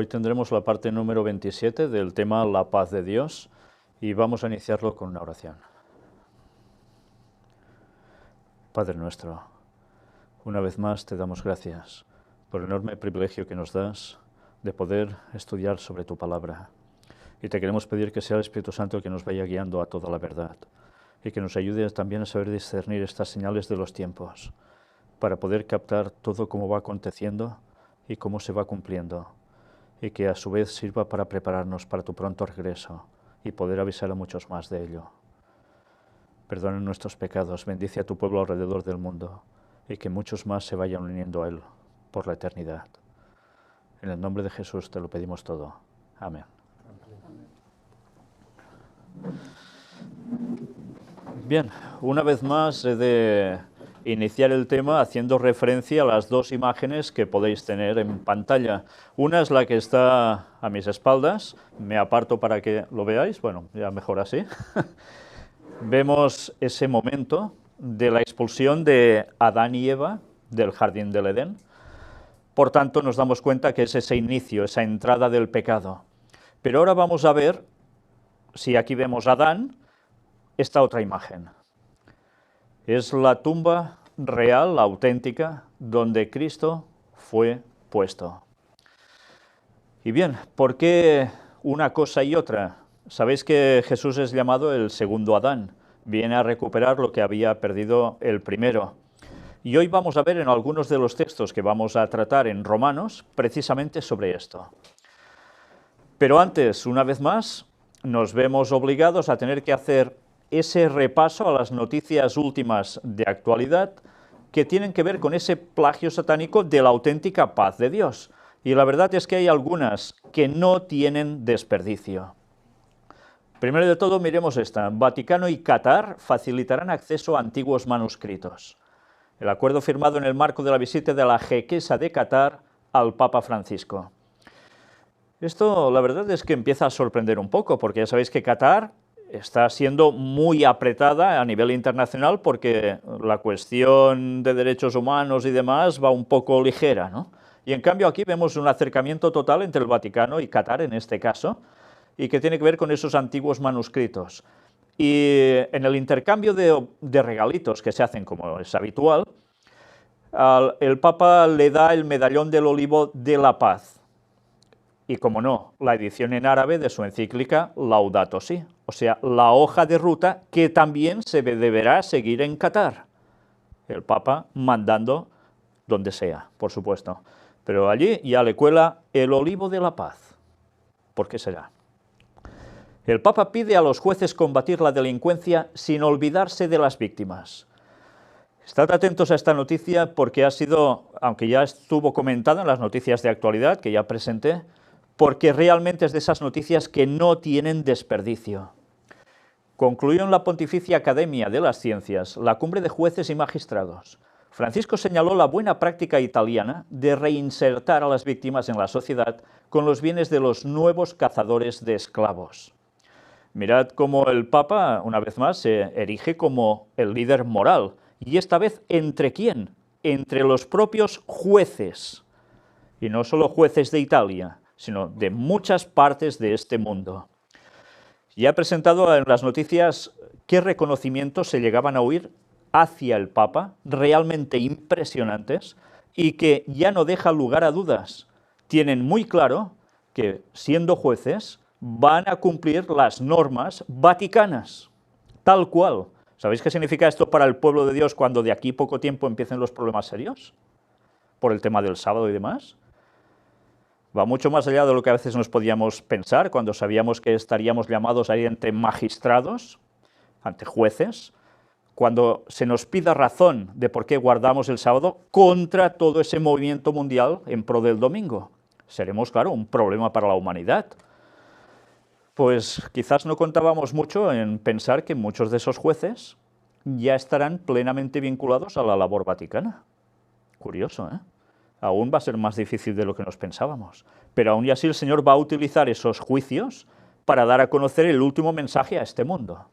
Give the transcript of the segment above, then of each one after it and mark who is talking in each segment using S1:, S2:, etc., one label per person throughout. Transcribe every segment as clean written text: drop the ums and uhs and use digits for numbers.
S1: Hoy tendremos la parte número 27 del tema La paz de Dios y vamos a iniciarlo con una oración. Padre nuestro, una vez más te damos gracias por el enorme privilegio que nos das de poder estudiar sobre tu palabra. Y te queremos pedir que sea el Espíritu Santo el que nos vaya guiando a toda la verdad y que nos ayude también a saber discernir estas señales de los tiempos para poder captar todo cómo va aconteciendo y cómo se va cumpliendo, y que a su vez sirva para prepararnos para tu pronto regreso y poder avisar a muchos más de ello. Perdona nuestros pecados, bendice a tu pueblo alrededor del mundo y que muchos más se vayan uniendo a él por la eternidad. En el nombre de Jesús te lo pedimos todo. Amén. Bien, una vez más he de iniciar el tema haciendo referencia a las dos imágenes que podéis tener en pantalla. Una es la que está a mis espaldas, me aparto para que lo veáis, bueno, ya mejor así. Vemos ese momento de la expulsión de Adán y Eva del jardín del Edén. Por tanto, nos damos cuenta que es ese inicio, esa entrada del pecado. Pero ahora vamos a ver, si aquí vemos a Adán, esta otra imagen. Es la tumba real, la auténtica, donde Cristo fue puesto. Y bien, ¿por qué una cosa y otra? Sabéis que Jesús es llamado el segundo Adán, viene a recuperar lo que había perdido el primero. Y hoy vamos a ver en algunos de los textos que vamos a tratar en Romanos, precisamente sobre esto. Pero antes, una vez más, nos vemos obligados a tener que hacer ese repaso a las noticias últimas de actualidad que tienen que ver con ese plagio satánico de la auténtica paz de Dios. Y la verdad es que hay algunas que no tienen desperdicio. Primero de todo, miremos esta. Vaticano y Qatar facilitarán acceso a antiguos manuscritos. El acuerdo firmado en el marco de la visita de la jequesa de Qatar al Papa Francisco. Esto, la verdad es que empieza a sorprender un poco, porque ya sabéis que Qatar está siendo muy apretada a nivel internacional porque la cuestión de derechos humanos y demás va un poco ligera, ¿no? Y en cambio aquí vemos un acercamiento total entre el Vaticano y Qatar en este caso, y que tiene que ver con esos antiguos manuscritos. Y en el intercambio de regalitos que se hacen, como es habitual, el Papa le da el medallón del olivo de la paz. Y como no, la edición en árabe de su encíclica Laudato Si, o sea, la hoja de ruta que también se deberá seguir en Qatar. El Papa mandando donde sea, por supuesto. Pero allí ya le cuela el olivo de la paz. ¿Por qué será? El Papa pide a los jueces combatir la delincuencia sin olvidarse de las víctimas. Estad atentos a esta noticia porque ha sido, aunque ya estuvo comentada en las noticias de actualidad que ya presenté, porque realmente es de esas noticias que no tienen desperdicio. Concluyó en la Pontificia Academia de las Ciencias la cumbre de jueces y magistrados. Francisco señaló la buena práctica italiana de reinsertar a las víctimas en la sociedad con los bienes de los nuevos cazadores de esclavos. Mirad cómo el Papa, una vez más, se erige como el líder moral. Y esta vez, ¿entre quién? Entre los propios jueces. Y no solo jueces de Italia, sino de muchas partes de este mundo. Ya he presentado en las noticias qué reconocimientos se llegaban a oír hacia el Papa, realmente impresionantes, y que ya no deja lugar a dudas. Tienen muy claro que, siendo jueces, van a cumplir las normas vaticanas, tal cual. ¿Sabéis qué significa esto para el pueblo de Dios cuando de aquí poco tiempo empiecen los problemas serios? Por el tema del sábado y demás. Va mucho más allá de lo que a veces nos podíamos pensar cuando sabíamos que estaríamos llamados a ir ante magistrados, ante jueces, cuando se nos pida razón de por qué guardamos el sábado contra todo ese movimiento mundial en pro del domingo. Seremos, claro, un problema para la humanidad. Pues quizás no contábamos mucho en pensar que muchos de esos jueces ya estarán plenamente vinculados a la labor vaticana. Curioso, ¿eh? Aún va a ser más difícil de lo que nos pensábamos. Pero aún y así el Señor va a utilizar esos juicios para dar a conocer el último mensaje a este mundo.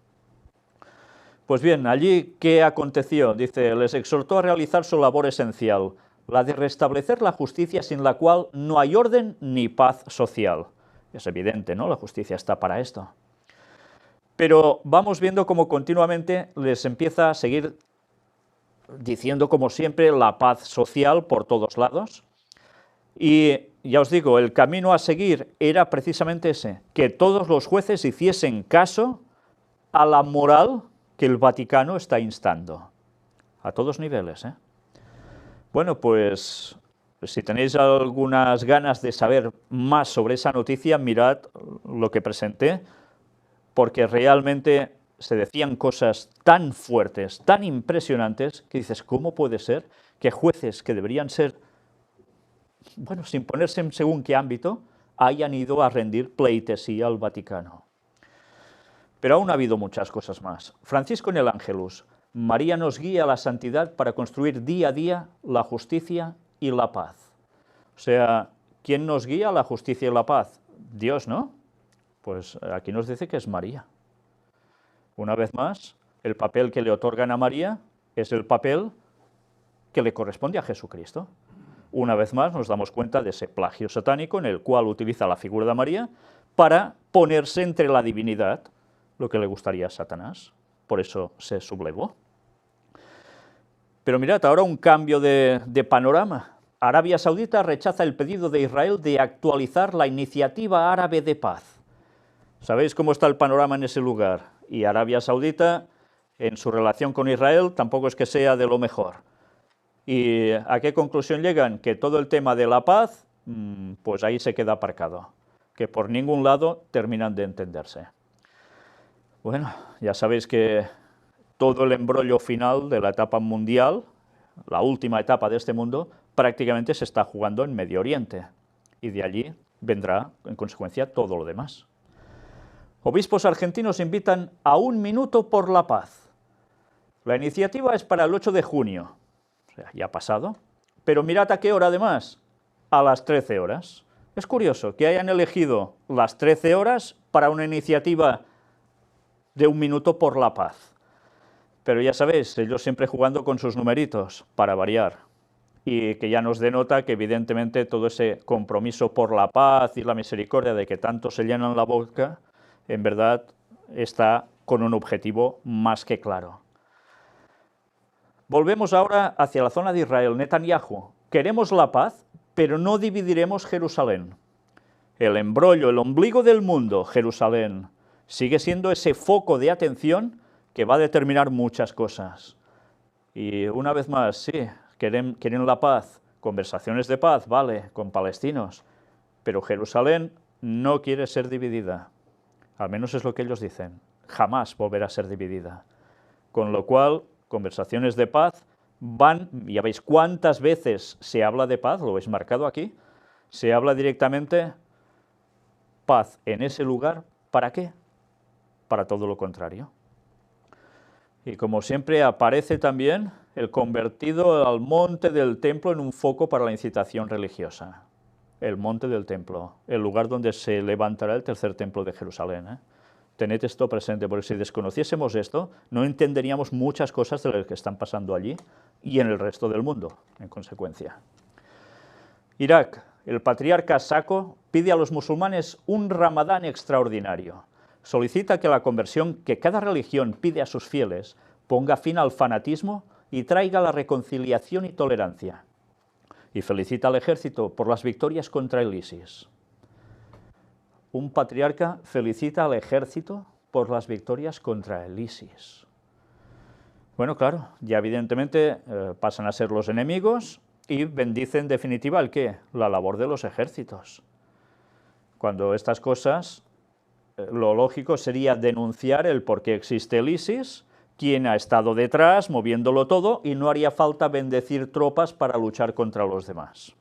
S1: Pues bien, allí, ¿qué aconteció? Dice, les exhortó a realizar su labor esencial, la de restablecer la justicia sin la cual no hay orden ni paz social. Es evidente, ¿no? La justicia está para esto. Pero vamos viendo cómo continuamente les empieza a seguir diciendo, como siempre, la paz social por todos lados. Y ya os digo, el camino a seguir era precisamente ese, que todos los jueces hiciesen caso a la moral que el Vaticano está instando, a todos niveles, ¿eh? Bueno, pues si tenéis algunas ganas de saber más sobre esa noticia, mirad lo que presenté, porque realmente se decían cosas tan fuertes, tan impresionantes, que dices, ¿cómo puede ser que jueces que deberían ser, bueno, sin ponerse en según qué ámbito, hayan ido a rendir pleitesía al Vaticano? Pero aún ha habido muchas cosas más. Francisco en el Ángelus: María nos guía a la santidad para construir día a día la justicia y la paz. O sea, ¿quién nos guía a la justicia y la paz? Dios, ¿no? Pues aquí nos dice que es María. Una vez más, el papel que le otorgan a María es el papel que le corresponde a Jesucristo. Una vez más nos damos cuenta de ese plagio satánico en el cual utiliza la figura de María para ponerse entre la divinidad, lo que le gustaría a Satanás. Por eso se sublevó. Pero mirad, ahora un cambio de panorama. Arabia Saudita rechaza el pedido de Israel de actualizar la iniciativa árabe de paz. ¿Sabéis cómo está el panorama en ese lugar? Y Arabia Saudita, en su relación con Israel, tampoco es que sea de lo mejor. ¿Y a qué conclusión llegan? Que todo el tema de la paz, pues ahí se queda aparcado. Que por ningún lado terminan de entenderse. Bueno, ya sabéis que todo el embrollo final de la etapa mundial, la última etapa de este mundo, prácticamente se está jugando en Medio Oriente. Y de allí vendrá, en consecuencia, todo lo demás. Obispos argentinos invitan a 1 minuto por la paz. La iniciativa es para el 8 de junio, o sea, ya ha pasado, pero mirad a qué hora además, a las 13 horas. Es curioso que hayan elegido las 13 horas para una iniciativa de 1 minuto por la paz. Pero ya sabéis, ellos siempre jugando con sus numeritos, para variar, y que ya nos denota que evidentemente todo ese compromiso por la paz y la misericordia de que tanto se llenan la boca, en verdad está con un objetivo más que claro. Volvemos ahora hacia la zona de Israel. Netanyahu: queremos la paz, pero no dividiremos Jerusalén. El embrollo, el ombligo del mundo, Jerusalén, sigue siendo ese foco de atención que va a determinar muchas cosas. Y una vez más, sí, quieren la paz, conversaciones de paz, vale, con palestinos, pero Jerusalén no quiere ser dividida. Al menos es lo que ellos dicen. Jamás volverá a ser dividida. Con lo cual, conversaciones de paz van, ya veis cuántas veces se habla de paz, lo veis marcado aquí, se habla directamente paz en ese lugar, ¿para qué? Para todo lo contrario. Y como siempre aparece también el convertido al monte del templo en un foco para la incitación religiosa. El monte del templo, el lugar donde se levantará el tercer templo de Jerusalén, ¿eh? Tened esto presente, porque si desconociésemos esto, no entenderíamos muchas cosas de las que están pasando allí y en el resto del mundo, en consecuencia. Irak: el patriarca Sako pide a los musulmanes un Ramadán extraordinario. Solicita que la conversión que cada religión pide a sus fieles ponga fin al fanatismo y traiga la reconciliación y tolerancia. Y felicita al ejército por las victorias contra el ISIS. Un patriarca felicita al ejército por las victorias contra el ISIS. Bueno, claro, ya evidentemente pasan a ser los enemigos y bendice en definitiva el ¿qué? La labor de los ejércitos. Cuando estas cosas, lo lógico sería denunciar el por qué existe el ISIS, quién ha estado detrás, moviéndolo todo, y no haría falta bendecir tropas para luchar contra los demás,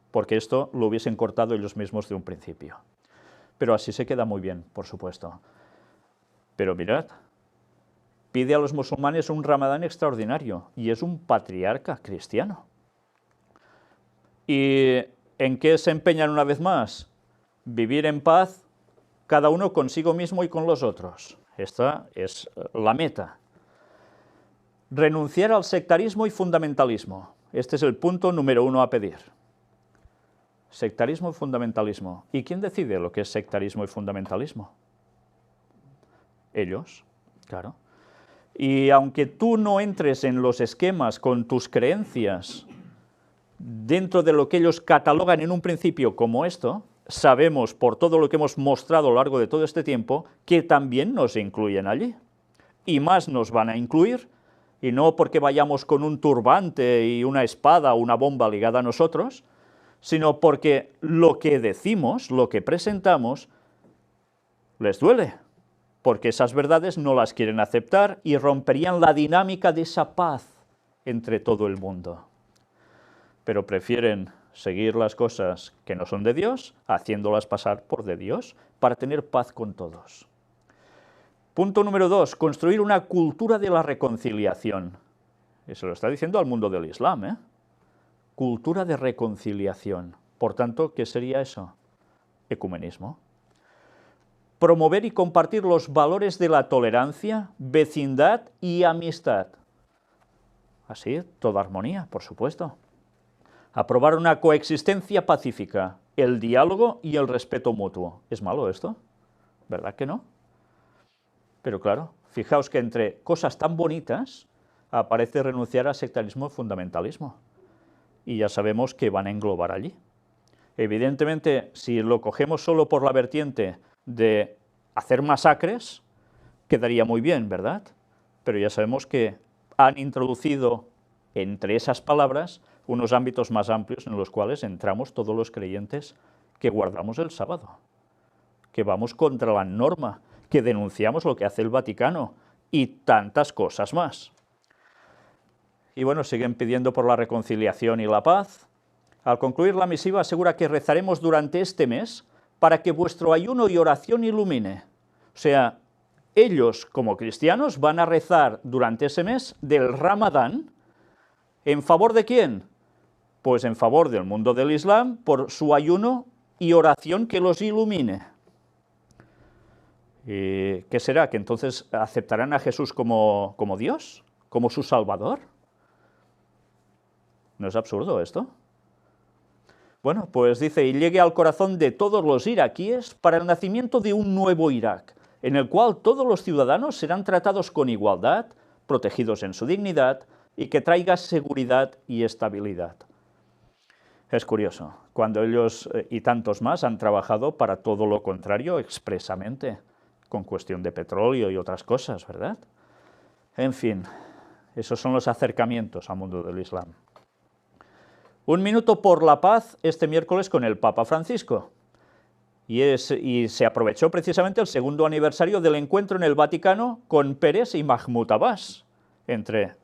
S1: porque esto lo hubiesen cortado ellos mismos de un principio. Pero así se queda muy bien, por supuesto. Pero mirad, pide a los musulmanes un Ramadán extraordinario, y es un patriarca cristiano. ¿Y en qué se empeñan una vez más? Vivir en paz, cada uno consigo mismo y con los otros. Esta es la meta. Renunciar al sectarismo y fundamentalismo. Este es el punto número 1 a pedir. Sectarismo y fundamentalismo. ¿Y quién decide lo que es sectarismo y fundamentalismo? Ellos, claro. Y aunque tú no entres en los esquemas con tus creencias dentro de lo que ellos catalogan en un principio como esto, sabemos por todo lo que hemos mostrado a lo largo de todo este tiempo que también nos incluyen allí. Y más nos van a incluir, y no porque vayamos con un turbante y una espada o una bomba ligada a nosotros, sino porque lo que decimos, lo que presentamos, les duele, porque esas verdades no las quieren aceptar y romperían la dinámica de esa paz entre todo el mundo. Pero prefieren seguir las cosas que no son de Dios, haciéndolas pasar por de Dios, para tener paz con todos. Punto número 2, construir una cultura de la reconciliación. Y se lo está diciendo al mundo del Islam, ¿eh? Cultura de reconciliación. Por tanto, ¿qué sería eso? Ecumenismo. Promover y compartir los valores de la tolerancia, vecindad y amistad. Así, toda armonía, por supuesto. Aprobar una coexistencia pacífica, el diálogo y el respeto mutuo. ¿Es malo esto? ¿Verdad que no? Pero claro, fijaos que entre cosas tan bonitas aparece renunciar al sectarismo y fundamentalismo. Y ya sabemos que van a englobar allí. Evidentemente, si lo cogemos solo por la vertiente de hacer masacres, quedaría muy bien, ¿verdad? Pero ya sabemos que han introducido entre esas palabras unos ámbitos más amplios en los cuales entramos todos los creyentes que guardamos el sábado, que vamos contra la norma, que denunciamos lo que hace el Vaticano y tantas cosas más. Y bueno, siguen pidiendo por la reconciliación y la paz. Al concluir la misiva asegura que rezaremos durante este mes para que vuestro ayuno y oración ilumine. O sea, ellos como cristianos van a rezar durante ese mes del Ramadán. ¿En favor de quién? Pues en favor del mundo del Islam, por su ayuno y oración que los ilumine. ¿Y qué será? ¿Que entonces aceptarán a Jesús como Dios? ¿Como su Salvador? ¿No es absurdo esto? Bueno, pues dice, y llegue al corazón de todos los iraquíes para el nacimiento de un nuevo Irak, en el cual todos los ciudadanos serán tratados con igualdad, protegidos en su dignidad, y que traiga seguridad y estabilidad. Es curioso, cuando ellos y tantos más han trabajado para todo lo contrario expresamente, con cuestión de petróleo y otras cosas, ¿verdad? En fin, esos son los acercamientos al mundo del Islam. Un minuto por la paz este miércoles con el Papa Francisco. Y se aprovechó precisamente el segundo aniversario del encuentro en el Vaticano con Pérez y Mahmoud Abbas, entre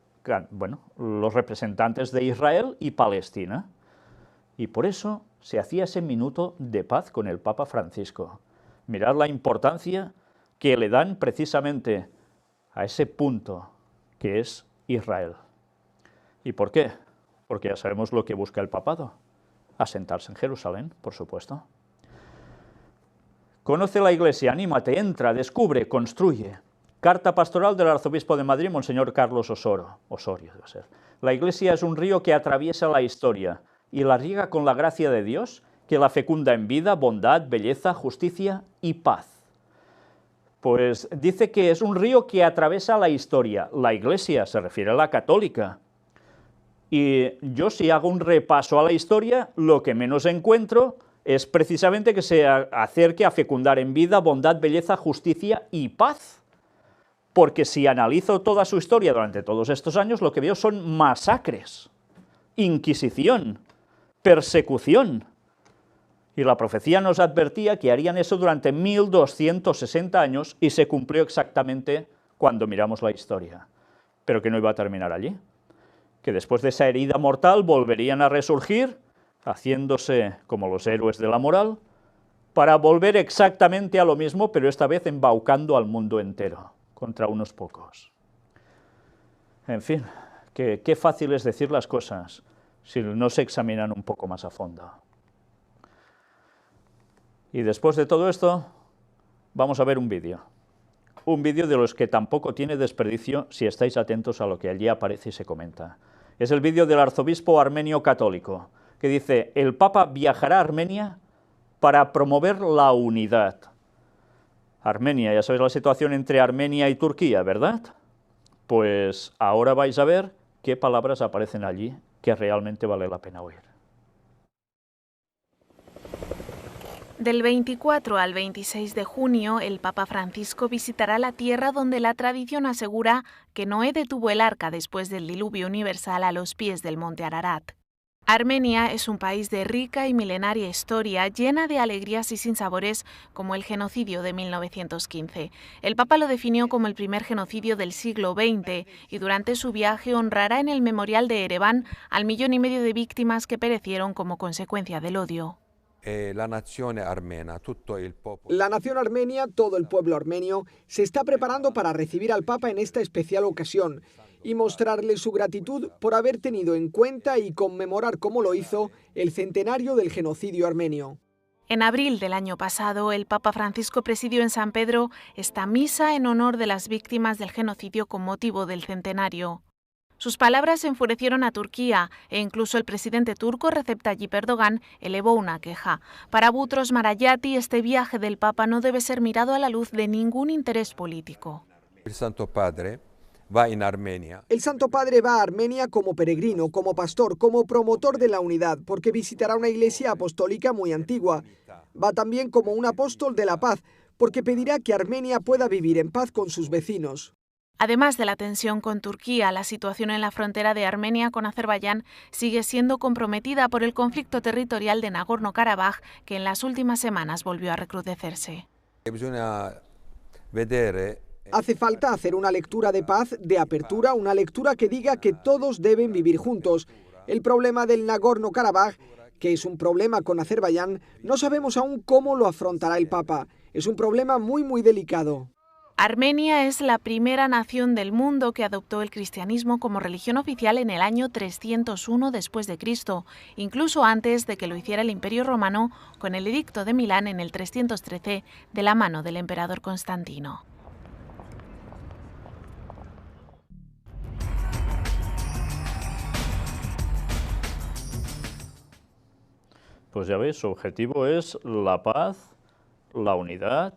S1: los representantes de Israel y Palestina. Y por eso se hacía ese minuto de paz con el Papa Francisco. Mirad la importancia que le dan precisamente a ese punto que es Israel. ¿Y por qué? Porque ya sabemos lo que busca el papado, asentarse en Jerusalén, por supuesto. Conoce la Iglesia, anímate, entra, descubre, construye. Carta pastoral del arzobispo de Madrid, Monseñor Carlos Osorio debe ser. La Iglesia es un río que atraviesa la historia y la riega con la gracia de Dios, que la fecunda en vida, bondad, belleza, justicia y paz. Pues dice que es un río que atraviesa la historia. La Iglesia se refiere a la católica. Y yo, si hago un repaso a la historia, lo que menos encuentro es precisamente que se acerque a fecundar en vida, bondad, belleza, justicia y paz. Porque si analizo toda su historia durante todos estos años, lo que veo son masacres, inquisición, persecución. Y la profecía nos advertía que harían eso durante 1260 años y se cumplió exactamente cuando miramos la historia. Pero que no iba a terminar allí. Que después de esa herida mortal volverían a resurgir, haciéndose como los héroes de la moral, para volver exactamente a lo mismo, pero esta vez embaucando al mundo entero, contra unos pocos. En fin, qué fácil es decir las cosas si no se examinan un poco más a fondo. Y después de todo esto, vamos a ver un vídeo. Un vídeo de los que tampoco tiene desperdicio si estáis atentos a lo que allí aparece y se comenta. Es el vídeo del arzobispo armenio católico, que dice: el Papa viajará a Armenia para promover la unidad. Armenia, ya sabéis la situación entre Armenia y Turquía, ¿verdad? Pues ahora vais a ver qué palabras aparecen allí que realmente vale la pena oír.
S2: Del 24 al 26 de junio, el Papa Francisco visitará la tierra donde la tradición asegura que Noé detuvo el arca después del diluvio universal a los pies del monte Ararat. Armenia es un país de rica y milenaria historia, llena de alegrías y sinsabores, como el genocidio de 1915. El Papa lo definió como el primer genocidio del siglo XX y durante su viaje honrará en el memorial de Ereván al 1,5 millones de víctimas que perecieron como consecuencia del odio.
S3: La nación armenia, todo el pueblo armenio, se está preparando para recibir al Papa en esta especial ocasión y mostrarle su gratitud por haber tenido en cuenta y conmemorar, como lo hizo, el centenario del genocidio armenio.
S2: En abril del año pasado, el Papa Francisco presidió en San Pedro esta misa en honor de las víctimas del genocidio con motivo del centenario. Sus palabras enfurecieron a Turquía e incluso el presidente turco Recep Tayyip Erdogan elevó una queja. Para Boutros Marayati, este viaje del Papa no debe ser mirado a la luz de ningún interés político.
S3: El Santo Padre va en Armenia.
S4: El Santo Padre va a Armenia como peregrino, como pastor, como promotor de la unidad, porque visitará una iglesia apostólica muy antigua. Va también como un apóstol de la paz, porque pedirá que Armenia pueda vivir en paz con sus vecinos.
S2: Además de la tensión con Turquía, la situación en la frontera de Armenia con Azerbaiyán sigue siendo comprometida por el conflicto territorial de Nagorno-Karabaj, que en las últimas semanas volvió a recrudecerse.
S4: Hace falta hacer una lectura de paz, de apertura, una lectura que diga que todos deben vivir juntos. El problema del Nagorno-Karabaj, que es un problema con Azerbaiyán, no sabemos aún cómo lo afrontará el Papa. Es un problema muy delicado.
S2: Armenia es la primera nación del mundo que adoptó el cristianismo como religión oficial en el año 301 después de Cristo, incluso antes de que lo hiciera el Imperio Romano con el Edicto de Milán en el 313 de la mano del emperador Constantino.
S1: Pues ya veis, su objetivo es la paz, la unidad,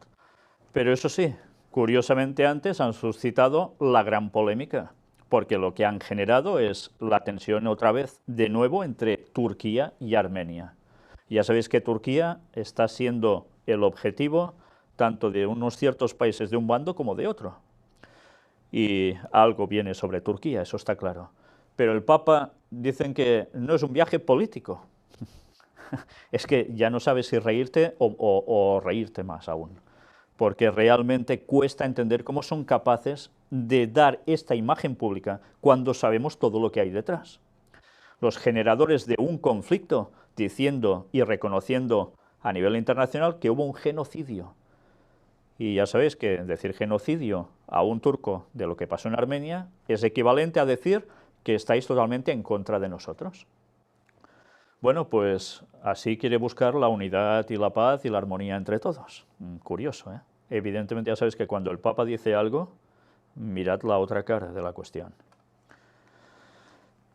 S1: pero eso sí, curiosamente antes han suscitado la gran polémica, porque lo que han generado es la tensión otra vez, de nuevo, entre Turquía y Armenia. Ya sabéis que Turquía está siendo el objetivo tanto de unos ciertos países de un bando como de otro. Y algo viene sobre Turquía, eso está claro. Pero el Papa dicen que no es un viaje político. Es que ya no sabes si reírte o reírte más aún, porque realmente cuesta entender cómo son capaces de dar esta imagen pública cuando sabemos todo lo que hay detrás. Los generadores de un conflicto diciendo y reconociendo a nivel internacional que hubo un genocidio. Y ya sabéis que decir genocidio a un turco de lo que pasó en Armenia es equivalente a decir que estáis totalmente en contra de nosotros. Bueno, pues así quiere buscar la unidad y la paz y la armonía entre todos. Curioso, ¿eh? Evidentemente ya sabéis que cuando el Papa dice algo, mirad la otra cara de la cuestión.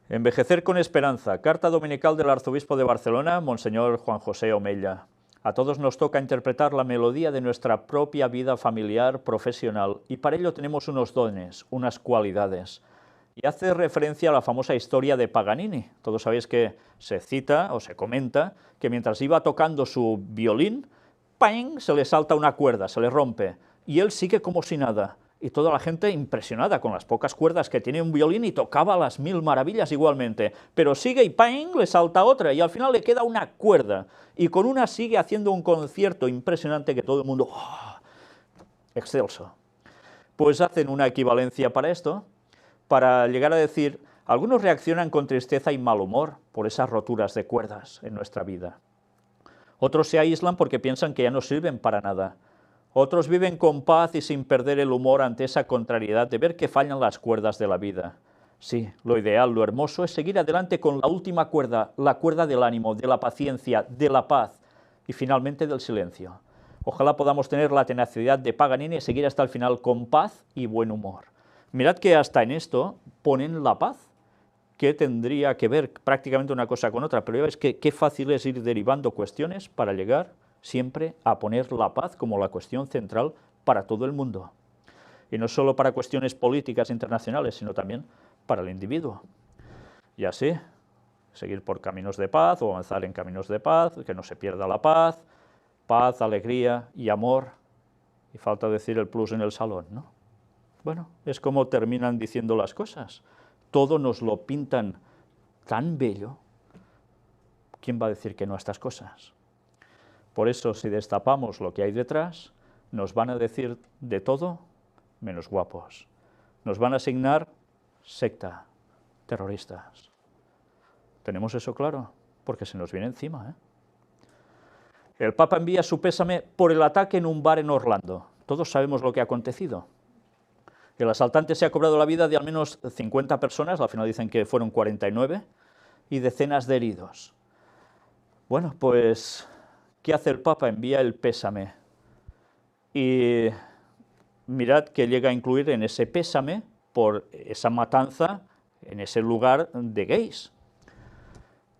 S1: Envejecer con esperanza. Carta dominical del arzobispo de Barcelona, Monseñor Juan José Omella. A todos nos toca interpretar la melodía de nuestra propia vida familiar, profesional, y para ello tenemos unos dones, unas cualidades. Y hace referencia a la famosa historia de Paganini. Todos sabéis que se cita o se comenta que mientras iba tocando su violín, ¡pang!, se le salta una cuerda, se le rompe, y él sigue como si nada. Y toda la gente impresionada con las pocas cuerdas que tiene un violín y tocaba las 1000 maravillas igualmente. Pero sigue y ¡pang!, le salta otra y al final le queda una cuerda. Y con una sigue haciendo un concierto impresionante que todo el mundo... ¡oh!, excelso. Pues hacen una equivalencia para esto, para llegar a decir, algunos reaccionan con tristeza y mal humor por esas roturas de cuerdas en nuestra vida. Otros se aíslan porque piensan que ya no sirven para nada. Otros viven con paz y sin perder el humor ante esa contrariedad de ver que fallan las cuerdas de la vida. Sí, lo ideal, lo hermoso es seguir adelante con la última cuerda, la cuerda del ánimo, de la paciencia, de la paz y finalmente del silencio. Ojalá podamos tener la tenacidad de Paganini y seguir hasta el final con paz y buen humor. Mirad que hasta en esto ponen la paz, ¿qué tendría que ver prácticamente una cosa con otra? Pero ya ves que qué fácil es ir derivando cuestiones para llegar siempre a poner la paz como la cuestión central para todo el mundo. Y no solo para cuestiones políticas internacionales, sino también para el individuo. Y así, seguir por caminos de paz o avanzar en caminos de paz, que no se pierda la paz, paz, alegría y amor. Y falta decir el plus en el salón, ¿no? Bueno, es como terminan diciendo las cosas. Todo nos lo pintan tan bello. ¿Quién va a decir que no a estas cosas? Por eso, si destapamos lo que hay detrás, nos van a decir de todo menos guapos. Nos van a asignar secta, terroristas. ¿Tenemos eso claro? Porque se nos viene encima, ¿eh? El Papa envía su pésame por el ataque en un bar en Orlando. Todos sabemos lo que ha acontecido. El asaltante se ha cobrado la vida de al menos 50 personas, al final dicen que fueron 49, y decenas de heridos. Bueno, pues, ¿qué hace el Papa? Envía el pésame. Y mirad que llega a incluir en ese pésame por esa matanza en ese lugar de gays.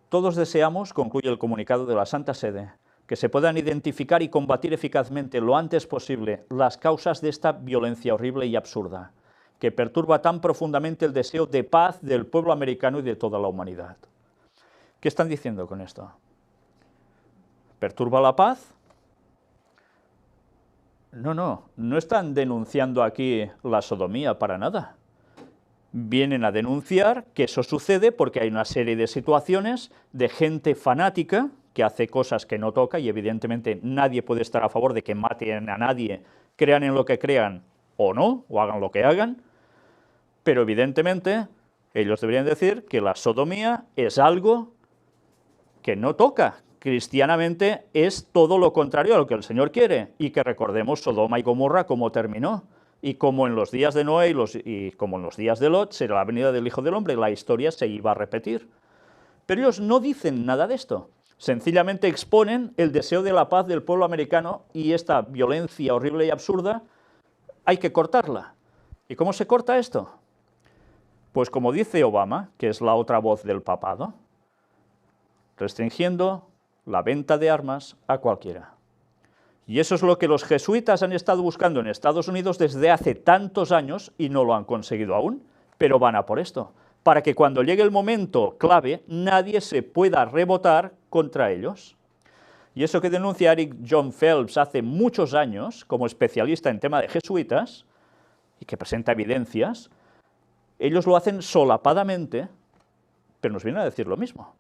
S1: Todos deseamos, concluye el comunicado de la Santa Sede, que se puedan identificar y combatir eficazmente lo antes posible las causas de esta violencia horrible y absurda, que perturba tan profundamente el deseo de paz del pueblo americano y de toda la humanidad. ¿Qué están diciendo con esto? ¿Perturba la paz? No están denunciando aquí la sodomía para nada. Vienen a denunciar que eso sucede porque hay una serie de situaciones de gente fanática que hace cosas que no toca y evidentemente nadie puede estar a favor de que maten a nadie, crean en lo que crean o no, o hagan lo que hagan, pero evidentemente ellos deberían decir que la sodomía es algo que no toca. Cristianamente es todo lo contrario a lo que el Señor quiere, y que recordemos Sodoma y Gomorra cómo terminó, y como en los días de Noé y como en los días de Lot será la venida del Hijo del Hombre, la historia se iba a repetir. Pero ellos no dicen nada de esto, sencillamente exponen el deseo de la paz del pueblo americano y esta violencia horrible y absurda hay que cortarla. ¿Y cómo se corta esto? Pues como dice Obama, que es la otra voz del papado, restringiendo la venta de armas a cualquiera. Y eso es lo que los jesuitas han estado buscando en Estados Unidos desde hace tantos años y no lo han conseguido aún, pero van a por esto, para que cuando llegue el momento clave nadie se pueda rebotar contra ellos. Y eso que denuncia Eric John Phelps hace muchos años como especialista en tema de jesuitas y que presenta evidencias, ellos lo hacen solapadamente, pero nos vienen a decir lo mismo.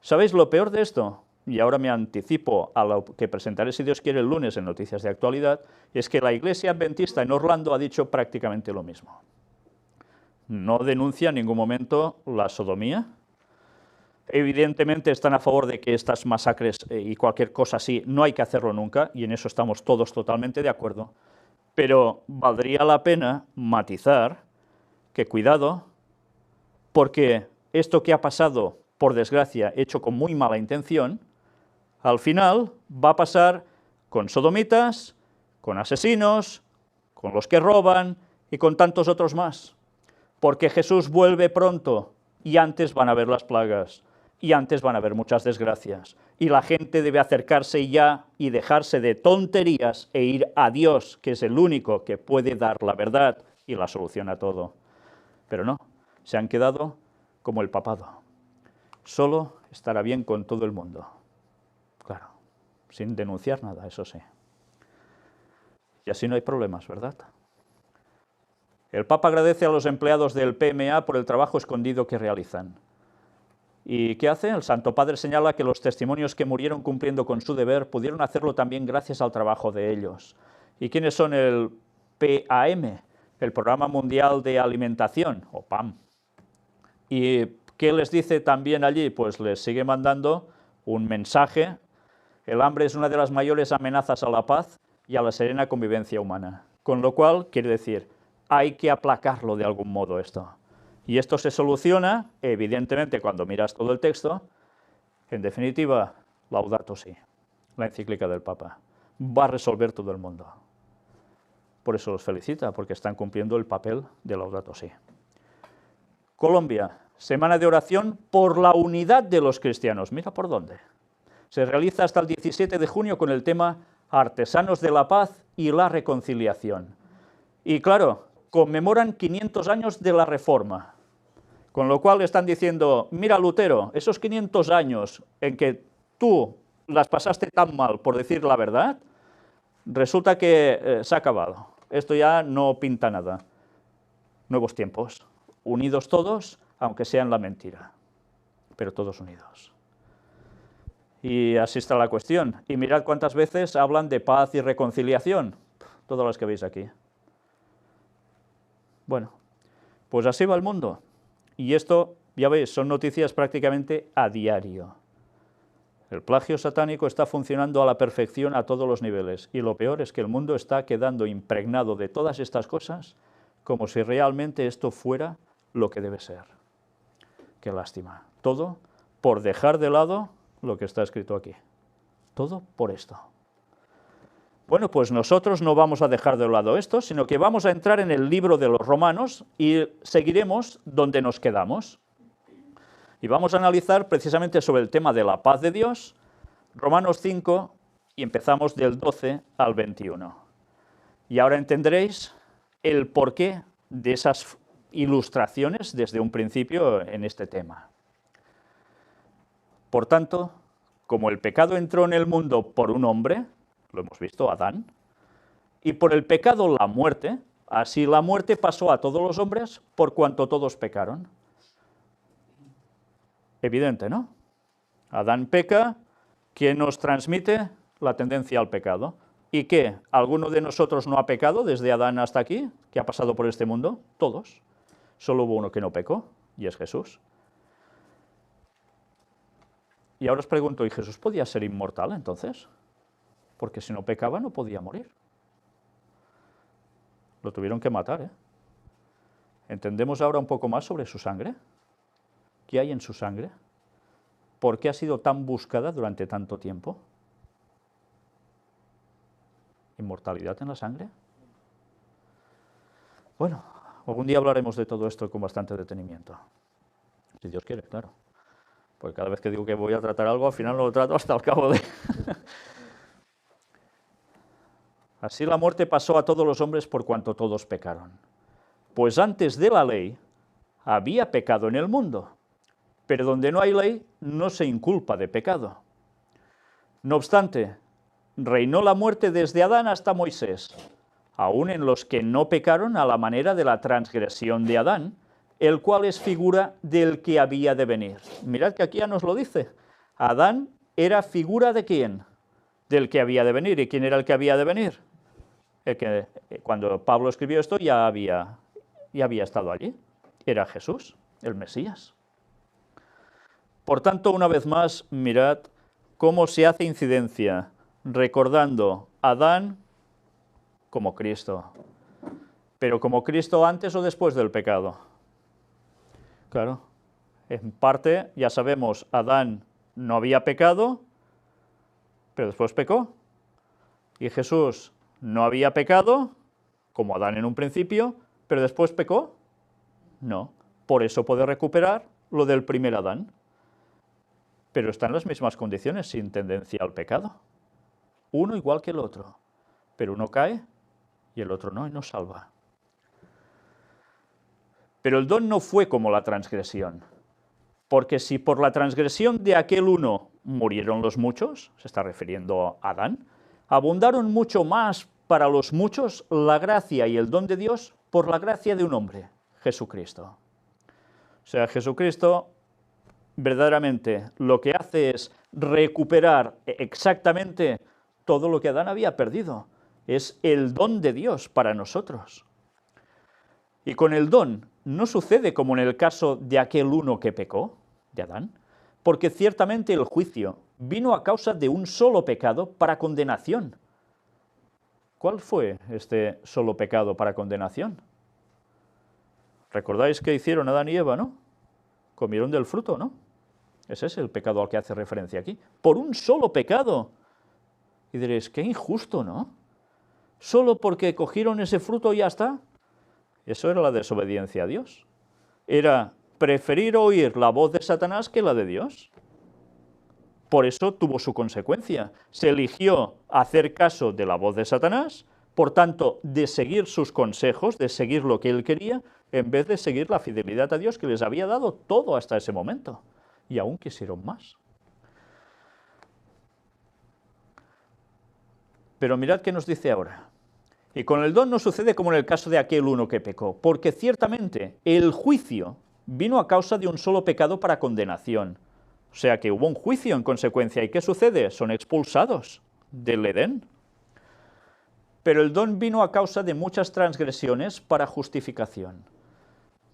S1: ¿Sabéis lo peor de esto? Y ahora me anticipo a lo que presentaré, si Dios quiere, el lunes en Noticias de Actualidad, es que la Iglesia Adventista en Orlando ha dicho prácticamente lo mismo. No denuncia en ningún momento la sodomía. Evidentemente están a favor de que estas masacres y cualquier cosa así no hay que hacerlo nunca, y en eso estamos todos totalmente de acuerdo, pero valdría la pena matizar que cuidado, porque esto que ha pasado, por desgracia, hecho con muy mala intención, al final va a pasar con sodomitas, con asesinos, con los que roban y con tantos otros más. Porque Jesús vuelve pronto y antes van a haber las plagas y antes van a haber muchas desgracias. Y la gente debe acercarse ya y dejarse de tonterías e ir a Dios, que es el único que puede dar la verdad y la solución a todo. Pero no, se han quedado como el papado. Solo estará bien con todo el mundo. Claro, sin denunciar nada, eso sí. Y así no hay problemas, ¿verdad? El Papa agradece a los empleados del PMA por el trabajo escondido que realizan. ¿Y qué hace? El Santo Padre señala que los testimonios que murieron cumpliendo con su deber pudieron hacerlo también gracias al trabajo de ellos. ¿Y quiénes son el PAM? El Programa Mundial de Alimentación, o PAM. ¿Y qué les dice también allí? Pues les sigue mandando un mensaje. El hambre es una de las mayores amenazas a la paz y a la serena convivencia humana. Con lo cual, quiere decir, hay que aplacarlo de algún modo esto. Y esto se soluciona, evidentemente, cuando miras todo el texto. En definitiva, Laudato Si, la encíclica del Papa, va a resolver todo el mundo. Por eso los felicita, porque están cumpliendo el papel de Laudato Si. Colombia Semana de oración por la unidad de los cristianos. Mira por dónde. Se realiza hasta el 17 de junio con el tema Artesanos de la Paz y la Reconciliación. Y claro, conmemoran 500 años de la Reforma, con lo cual están diciendo, mira Lutero, esos 500 años en que tú las pasaste tan mal por decir la verdad, resulta que se ha acabado. Esto ya no pinta nada. Nuevos tiempos, unidos todos, aunque sea en la mentira, pero todos unidos. Y así está la cuestión. Y mirad cuántas veces hablan de paz y reconciliación, todas las que veis aquí. Bueno, pues así va el mundo. Y esto, ya veis, son noticias prácticamente a diario. El plagio satánico está funcionando a la perfección a todos los niveles. Y lo peor es que el mundo está quedando impregnado de todas estas cosas como si realmente esto fuera lo que debe ser. Qué lástima. Todo por dejar de lado lo que está escrito aquí. Todo por esto. Bueno, pues nosotros no vamos a dejar de lado esto, sino que vamos a entrar en el libro de los Romanos y seguiremos donde nos quedamos. Y vamos a analizar precisamente sobre el tema de la paz de Dios, Romanos 5, y empezamos del 12 al 21. Y ahora entenderéis el porqué de esas ilustraciones desde un principio en este tema. Por tanto, como el pecado entró en el mundo por un hombre, lo hemos visto, Adán, y por el pecado la muerte, así la muerte pasó a todos los hombres por cuanto todos pecaron. Evidente, ¿no? Adán peca, ¿quién nos transmite la tendencia al pecado? ¿Y qué? ¿Alguno de nosotros no ha pecado desde Adán hasta aquí? ¿Qué ha pasado por este mundo? Todos. Solo hubo uno que no pecó, y es Jesús. Y ahora os pregunto, ¿y Jesús podía ser inmortal entonces? Porque si no pecaba no podía morir. Lo tuvieron que matar, ¿eh? ¿Entendemos ahora un poco más sobre su sangre? ¿Qué hay en su sangre? ¿Por qué ha sido tan buscada durante tanto tiempo? ¿Inmortalidad en la sangre? Bueno, algún día hablaremos de todo esto con bastante detenimiento. Si Dios quiere, claro. Porque cada vez que digo que voy a tratar algo, al final no lo trato hasta el cabo de... Así la muerte pasó a todos los hombres por cuanto todos pecaron. Pues antes de la ley había pecado en el mundo, pero donde no hay ley no se inculpa de pecado. No obstante, reinó la muerte desde Adán hasta Moisés, aun en los que no pecaron a la manera de la transgresión de Adán, el cual es figura del que había de venir. Mirad que aquí ya nos lo dice. Adán era figura de ¿quién? Del que había de venir. ¿Y quién era el que había de venir? El que, cuando Pablo escribió esto ya había estado allí. Era Jesús, el Mesías. Por tanto, una vez más, mirad cómo se hace incidencia, recordando a Adán como Cristo. Pero como Cristo antes o después del pecado. Claro, en parte ya sabemos, Adán no había pecado, pero después pecó. Y Jesús no había pecado, como Adán en un principio, pero después pecó. No, por eso puede recuperar lo del primer Adán. Pero está en las mismas condiciones, sin tendencia al pecado. Uno igual que el otro, pero uno cae y el otro no, y nos salva. Pero el don no fue como la transgresión, porque si por la transgresión de aquel uno murieron los muchos, se está refiriendo a Adán, abundaron mucho más para los muchos la gracia y el don de Dios por la gracia de un hombre, Jesucristo. O sea, Jesucristo verdaderamente lo que hace es recuperar exactamente todo lo que Adán había perdido. Es el don de Dios para nosotros. Y con el don no sucede como en el caso de aquel uno que pecó, de Adán, porque ciertamente el juicio vino a causa de un solo pecado para condenación. ¿Cuál fue este solo pecado para condenación? ¿Recordáis qué hicieron Adán y Eva, no? Comieron del fruto, ¿no? Ese es el pecado al que hace referencia aquí. Por un solo pecado. Y diréis, qué injusto, ¿no? Solo porque cogieron ese fruto y ya está. Eso era la desobediencia a Dios. Era preferir oír la voz de Satanás que la de Dios. Por eso tuvo su consecuencia. Se eligió hacer caso de la voz de Satanás, por tanto, de seguir sus consejos, de seguir lo que él quería, en vez de seguir la fidelidad a Dios que les había dado todo hasta ese momento. Y aún quisieron más. Pero mirad qué nos dice ahora. Y con el don no sucede como en el caso de aquel uno que pecó, porque ciertamente el juicio vino a causa de un solo pecado para condenación. O sea que hubo un juicio en consecuencia. ¿Y qué sucede? Son expulsados del Edén. Pero el don vino a causa de muchas transgresiones para justificación.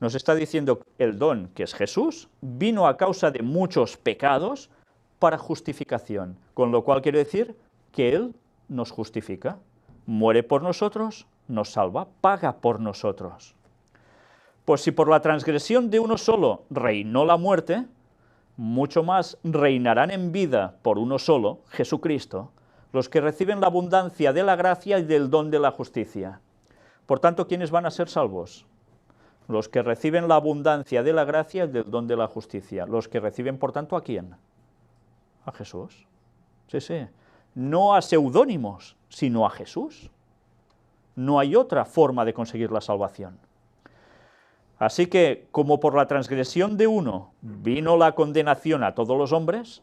S1: Nos está diciendo el don, que es Jesús, vino a causa de muchos pecados para justificación. Con lo cual quiere decir que Él nos justifica. Muere por nosotros, nos salva, paga por nosotros. Pues si por la transgresión de uno solo reinó la muerte, mucho más reinarán en vida por uno solo, Jesucristo, los que reciben la abundancia de la gracia y del don de la justicia. Por tanto, ¿quiénes van a ser salvos? Los que reciben la abundancia de la gracia y del don de la justicia. Los que reciben, por tanto, ¿a quién? A Jesús. Sí, sí. No a seudónimos, sino a Jesús. No hay otra forma de conseguir la salvación. Así que, como por la transgresión de uno vino la condenación a todos los hombres,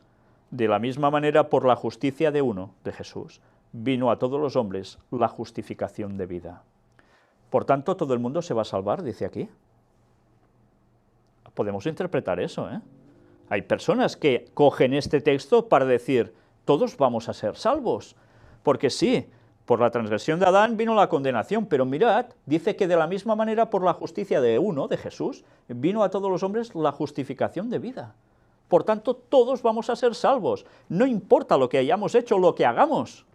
S1: de la misma manera por la justicia de uno, de Jesús, vino a todos los hombres la justificación de vida. Por tanto, todo el mundo se va a salvar, dice aquí. Podemos interpretar eso, ¿eh? Hay personas que cogen este texto para decir, todos vamos a ser salvos, porque sí, por la transgresión de Adán vino la condenación, pero mirad, dice que de la misma manera por la justicia de uno, de Jesús, vino a todos los hombres la justificación de vida. Por tanto, todos vamos a ser salvos, no importa lo que hayamos hecho o lo que hagamos.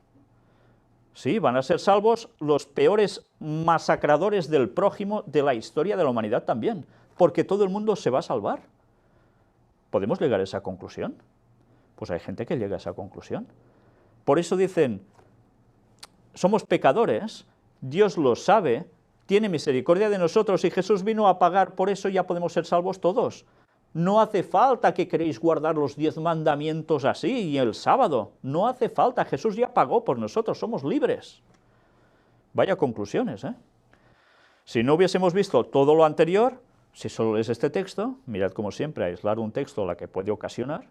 S1: Sí, van a ser salvos los peores masacradores del prójimo de la historia de la humanidad también, porque todo el mundo se va a salvar. ¿Podemos llegar a esa conclusión? Pues hay gente que llega a esa conclusión. Por eso dicen, somos pecadores, Dios lo sabe, tiene misericordia de nosotros y Jesús vino a pagar, por eso ya podemos ser salvos todos. No hace falta que queréis guardar los 10 mandamientos así y el sábado. No hace falta, Jesús ya pagó por nosotros, somos libres. Vaya conclusiones, ¿eh? Si no hubiésemos visto todo lo anterior, si solo lees este texto, mirad como siempre, aislar un texto la que puede ocasionar,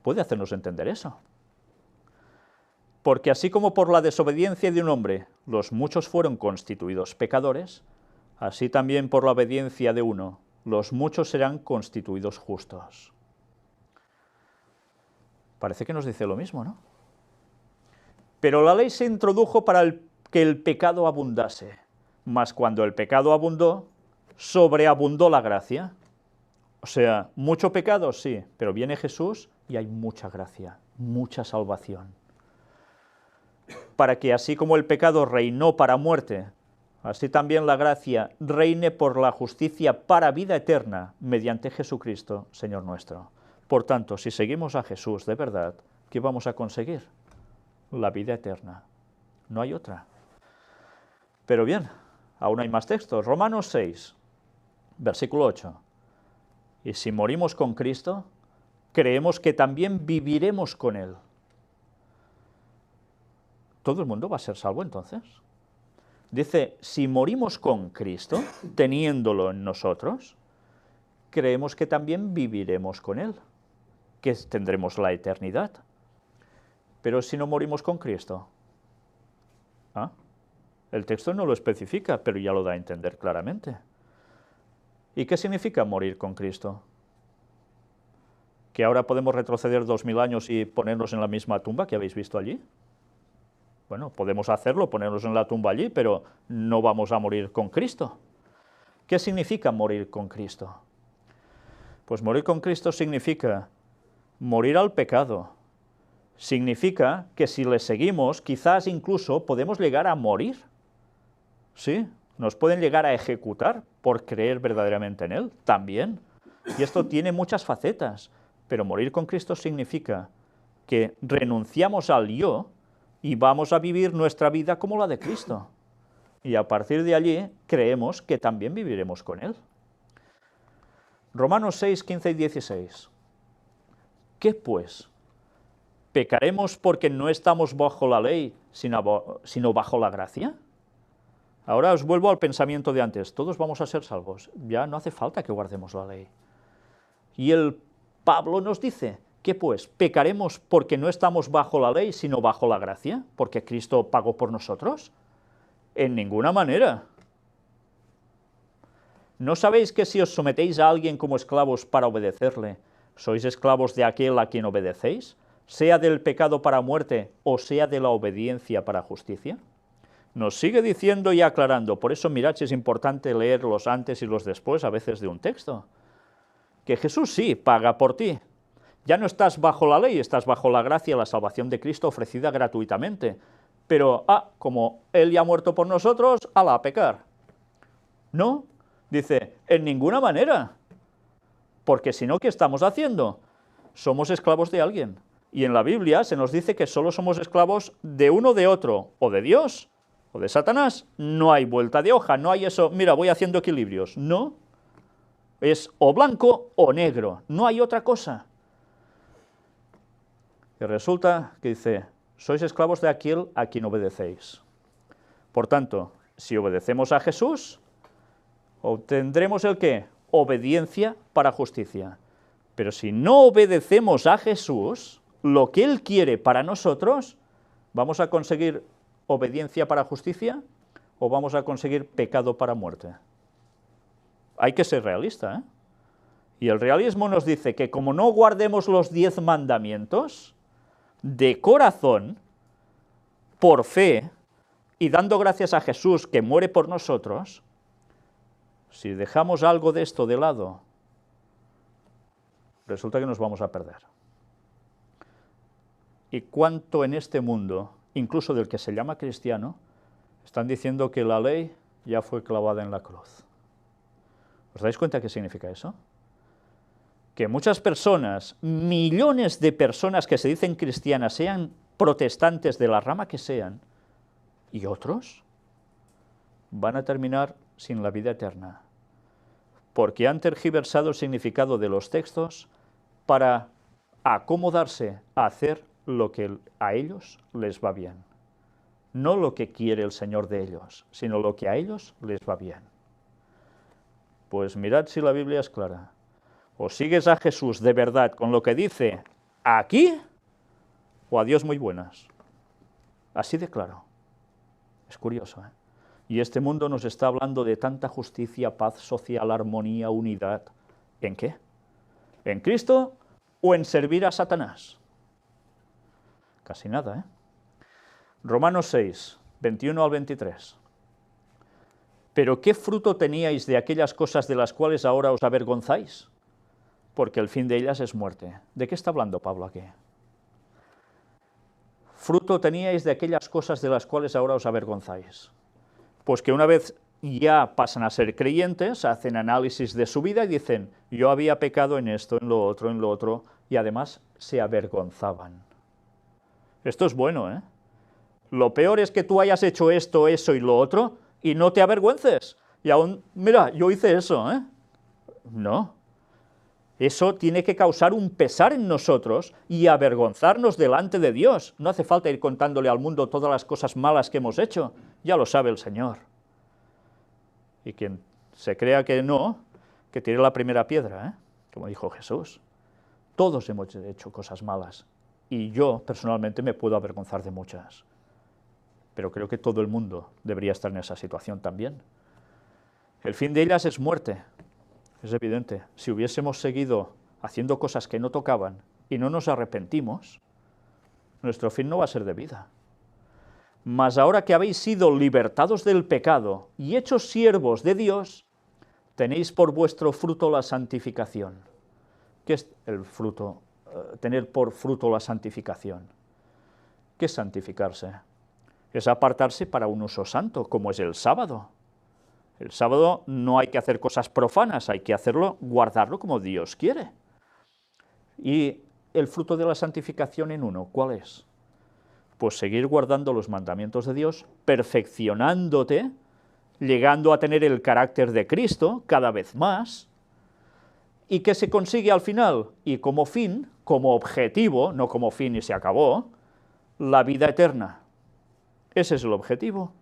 S1: puede hacernos entender eso. Porque así como por la desobediencia de un hombre los muchos fueron constituidos pecadores, así también por la obediencia de uno los muchos serán constituidos justos. Parece que nos dice lo mismo, ¿no? Pero la ley se introdujo para que el pecado abundase, mas cuando el pecado abundó, sobreabundó la gracia. O sea, mucho pecado, sí, pero viene Jesús y hay mucha gracia, mucha salvación. Para que así como el pecado reinó para muerte, así también la gracia reine por la justicia para vida eterna mediante Jesucristo, Señor nuestro. Por tanto, si seguimos a Jesús de verdad, ¿qué vamos a conseguir? La vida eterna. No hay otra. Pero bien, aún hay más textos. Romanos 6, versículo 8. Y si morimos con Cristo, creemos que también viviremos con Él. ¿Todo el mundo va a ser salvo entonces? Dice, si morimos con Cristo, teniéndolo en nosotros, creemos que también viviremos con Él, que tendremos la eternidad. Pero si no morimos con Cristo, ¿ah? El texto no lo especifica, pero ya lo da a entender claramente. ¿Y qué significa morir con Cristo? ¿Que ahora podemos retroceder 2000 años y ponernos en la misma tumba que habéis visto allí? Bueno, podemos hacerlo, ponernos en la tumba allí, pero no vamos a morir con Cristo. ¿Qué significa morir con Cristo? Pues morir con Cristo significa morir al pecado. Significa que si le seguimos, quizás incluso podemos llegar a morir. Sí, nos pueden llegar a ejecutar por creer verdaderamente en Él, también. Y esto tiene muchas facetas, pero morir con Cristo significa que renunciamos al yo y vamos a vivir nuestra vida como la de Cristo. Y a partir de allí creemos que también viviremos con Él. Romanos 6, 15 y 16. ¿Qué pues? ¿Pecaremos porque no estamos bajo la ley, sino bajo la gracia? Ahora os vuelvo al pensamiento de antes. Todos vamos a ser salvos. Ya no hace falta que guardemos la ley. Y el Pablo nos dice, ¿qué pues? ¿Pecaremos porque no estamos bajo la ley, sino bajo la gracia? ¿Porque Cristo pagó por nosotros? En ninguna manera. ¿No sabéis que si os sometéis a alguien como esclavos para obedecerle, sois esclavos de aquel a quien obedecéis, sea del pecado para muerte o sea de la obediencia para justicia? Nos sigue diciendo y aclarando, por eso mirad si es importante leer los antes y los después a veces de un texto, que Jesús sí paga por ti. Ya no estás bajo la ley, estás bajo la gracia, la salvación de Cristo ofrecida gratuitamente. Pero, como Él ya ha muerto por nosotros, a pecar. No, dice, en ninguna manera. Porque si no, ¿qué estamos haciendo? Somos esclavos de alguien. Y en la Biblia se nos dice que solo somos esclavos de uno de otro, o de Dios, o de Satanás. No hay vuelta de hoja, no hay eso, mira, voy haciendo equilibrios. No, es o blanco o negro, no hay otra cosa. Y resulta que dice, sois esclavos de aquel a quien obedecéis. Por tanto, si obedecemos a Jesús, obtendremos ¿el qué? Obediencia para justicia. Pero si no obedecemos a Jesús, lo que Él quiere para nosotros, ¿vamos a conseguir obediencia para justicia o vamos a conseguir pecado para muerte? Hay que ser realista, ¿eh? Y el realismo nos dice que como no guardemos los 10 mandamientos, de corazón, por fe, y dando gracias a Jesús que muere por nosotros, si dejamos algo de esto de lado, resulta que nos vamos a perder. ¿Y cuánto en este mundo, incluso del que se llama cristiano, están diciendo que la ley ya fue clavada en la cruz? ¿Os dais cuenta qué significa eso? Que muchas personas, millones de personas que se dicen cristianas, sean protestantes de la rama que sean, y otros van a terminar sin la vida eterna, porque han tergiversado el significado de los textos para acomodarse a hacer lo que a ellos les va bien. No lo que quiere el Señor de ellos, sino lo que a ellos les va bien. Pues mirad si la Biblia es clara. O sigues a Jesús de verdad con lo que dice aquí, o a Dios muy buenas. Así de claro. Es curioso, ¿eh? Y este mundo nos está hablando de tanta justicia, paz social, armonía, unidad. ¿En qué? ¿En Cristo o en servir a Satanás? Casi nada, ¿eh? Romanos 6, 21 al 23. ¿Pero qué fruto teníais de aquellas cosas de las cuales ahora os avergonzáis? Porque el fin de ellas es muerte. ¿De qué está hablando Pablo aquí? Fruto teníais de aquellas cosas de las cuales ahora os avergonzáis. Pues que una vez ya pasan a ser creyentes, hacen análisis de su vida y dicen, yo había pecado en esto, en lo otro, y además se avergonzaban. Esto es bueno, ¿eh? Lo peor es que tú hayas hecho esto, eso y lo otro, y no te avergüences. Y aún, mira, yo hice eso, ¿eh? No. Eso tiene que causar un pesar en nosotros y avergonzarnos delante de Dios. No hace falta ir contándole al mundo todas las cosas malas que hemos hecho. Ya lo sabe el Señor. Y quien se crea que no, que tire la primera piedra, ¿eh? Como dijo Jesús. Todos hemos hecho cosas malas. Y yo, personalmente, me puedo avergonzar de muchas. Pero creo que todo el mundo debería estar en esa situación también. El fin de ellas es muerte. Es evidente, si hubiésemos seguido haciendo cosas que no tocaban y no nos arrepentimos, nuestro fin no va a ser de vida. Mas ahora que habéis sido libertados del pecado y hechos siervos de Dios, tenéis por vuestro fruto la santificación. ¿Qué es el fruto? Tener por fruto la santificación. ¿Qué es santificarse? Es apartarse para un uso santo, como es el sábado. El sábado no hay que hacer cosas profanas, hay que hacerlo, guardarlo como Dios quiere. Y el fruto de la santificación en uno, ¿cuál es? Pues seguir guardando los mandamientos de Dios, perfeccionándote, llegando a tener el carácter de Cristo cada vez más, ¿Y qué se consigue al final? Y como fin, como objetivo, no como fin y se acabó, la vida eterna. Ese es el objetivo.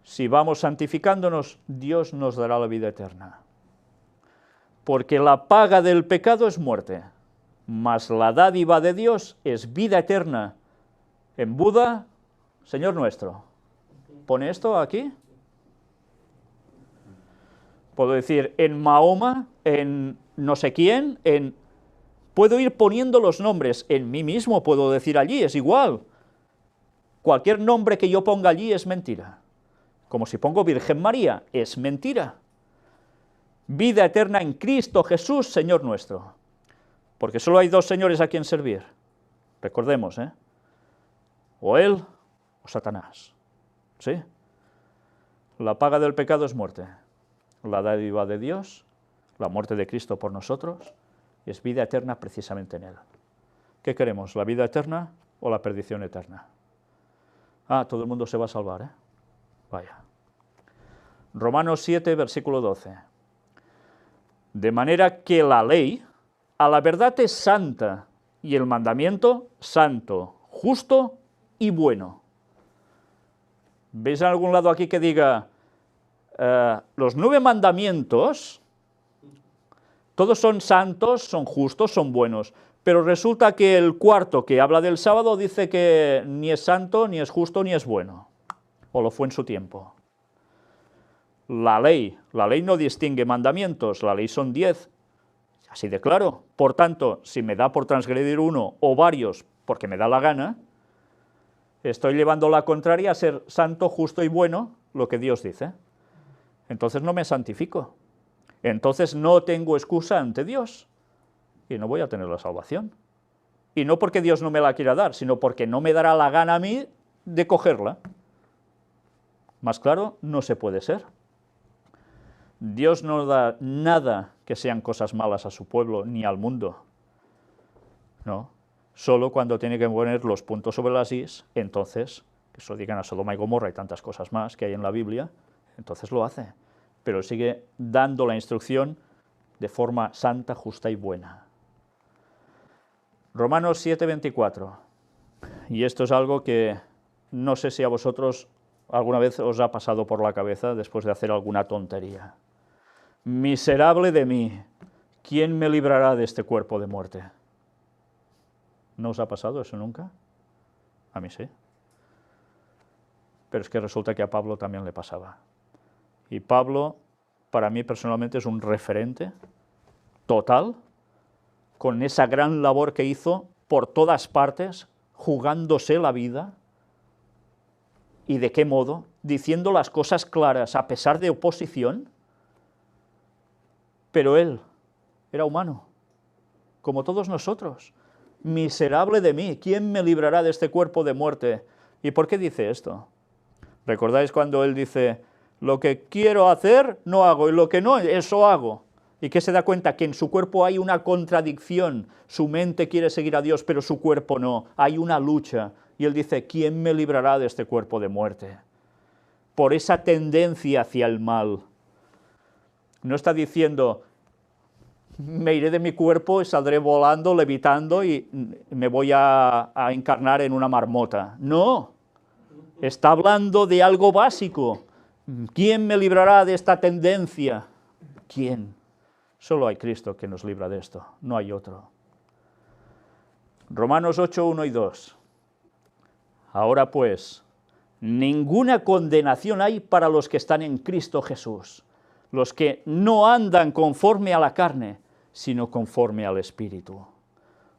S1: Si vamos santificándonos, Dios nos dará la vida eterna. Porque la paga del pecado es muerte, mas la dádiva de Dios es vida eterna. En Buda, Señor nuestro. ¿Pone esto aquí? Puedo decir en Mahoma, en no sé quién, puedo ir poniendo los nombres. En mí mismo puedo decir allí, es igual. Cualquier nombre que yo ponga allí es mentira. Como si pongo Virgen María, es mentira. Vida eterna en Cristo Jesús, Señor nuestro. Porque solo hay dos señores a quien servir. Recordemos, ¿eh? O Él o Satanás. ¿Sí? La paga del pecado es muerte. La dádiva de Dios, la muerte de Cristo por nosotros, es vida eterna precisamente en Él. ¿Qué queremos? ¿La vida eterna o la perdición eterna? Ah, todo el mundo se va a salvar, ¿eh? Vaya. Romanos 7, versículo 12. De manera que la ley, a la verdad es santa, y el mandamiento santo, justo y bueno. ¿Veis en algún lado aquí que diga, los 9 mandamientos, todos son santos, son justos, son buenos, pero resulta que el cuarto, que habla del sábado, dice que ni es santo, ni es justo, ni es bueno, o lo fue en su tiempo. La ley no distingue mandamientos, la ley son 10, así de claro. Por tanto, si me da por transgredir uno o varios, porque me da la gana, estoy llevando la contraria a ser santo, justo y bueno, lo que Dios dice. Entonces no me santifico. Entonces no tengo excusa ante Dios y no voy a tener la salvación. Y no porque Dios no me la quiera dar, sino porque no me dará la gana a mí de cogerla. Más claro, no se puede ser. Dios no da nada que sean cosas malas a su pueblo ni al mundo. No, solo cuando tiene que poner los puntos sobre las is, entonces, que eso digan a Sodoma y Gomorra y tantas cosas más que hay en la Biblia, entonces lo hace. Pero sigue dando la instrucción de forma santa, justa y buena. Romanos 7, 24. Y esto es algo que no sé si a vosotros alguna vez os ha pasado por la cabeza después de hacer alguna tontería. Miserable de mí, ¿quién me librará de este cuerpo de muerte? ¿No os ha pasado eso nunca? A mí sí. Pero es que resulta que a Pablo también le pasaba. Y Pablo, para mí personalmente, es un referente total con esa gran labor que hizo por todas partes, jugándose la vida. ¿Y de qué modo? Diciendo las cosas claras a pesar de oposición. Pero él era humano, como todos nosotros. Miserable de mí, ¿quién me librará de este cuerpo de muerte? ¿Y por qué dice esto? ¿Recordáis cuando él dice, lo que quiero hacer no hago, y lo que no, eso hago? ¿Y que se da cuenta? Que en su cuerpo hay una contradicción. Su mente quiere seguir a Dios, pero su cuerpo no. Hay una lucha. Y él dice, ¿quién me librará de este cuerpo de muerte? Por esa tendencia hacia el mal. No está diciendo, me iré de mi cuerpo y saldré volando, levitando y me voy a encarnar en una marmota. No, está hablando de algo básico. ¿Quién me librará de esta tendencia? ¿Quién? Solo hay Cristo que nos libra de esto, no hay otro. Romanos 8, 1 y 2. Ahora pues, ninguna condenación hay para los que están en Cristo Jesús, los que no andan conforme a la carne, sino conforme al Espíritu.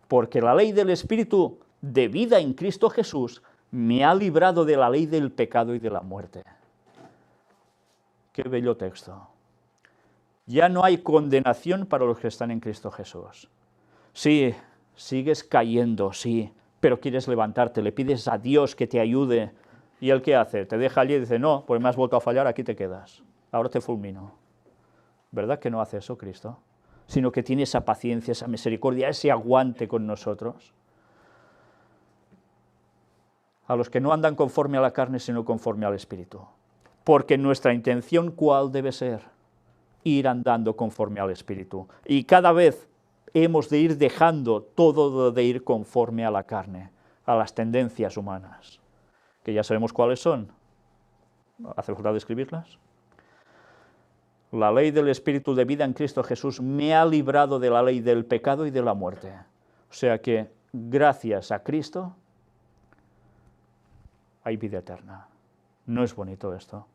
S1: Porque la ley del Espíritu de vida en Cristo Jesús me ha librado de la ley del pecado y de la muerte. Qué bello texto. Ya no hay condenación para los que están en Cristo Jesús. Sí, sigues cayendo, sí, pero quieres levantarte, le pides a Dios que te ayude. ¿Y él qué hace? Te deja allí y dice, no, pues me has vuelto a fallar, aquí te quedas. Ahora te fulmino. ¿Verdad que no hace eso Cristo? Sino que tiene esa paciencia, esa misericordia, ese aguante con nosotros. A los que no andan conforme a la carne, sino conforme al Espíritu. Porque nuestra intención, ¿cuál debe ser? ir andando conforme al Espíritu. Y cada vez hemos de ir dejando todo de ir conforme a la carne, a las tendencias humanas, que ya sabemos cuáles son. ¿Hace falta describirlas? La ley del Espíritu de vida en Cristo Jesús me ha librado de la ley del pecado y de la muerte. O sea que, gracias a Cristo, hay vida eterna. ¿No es bonito esto?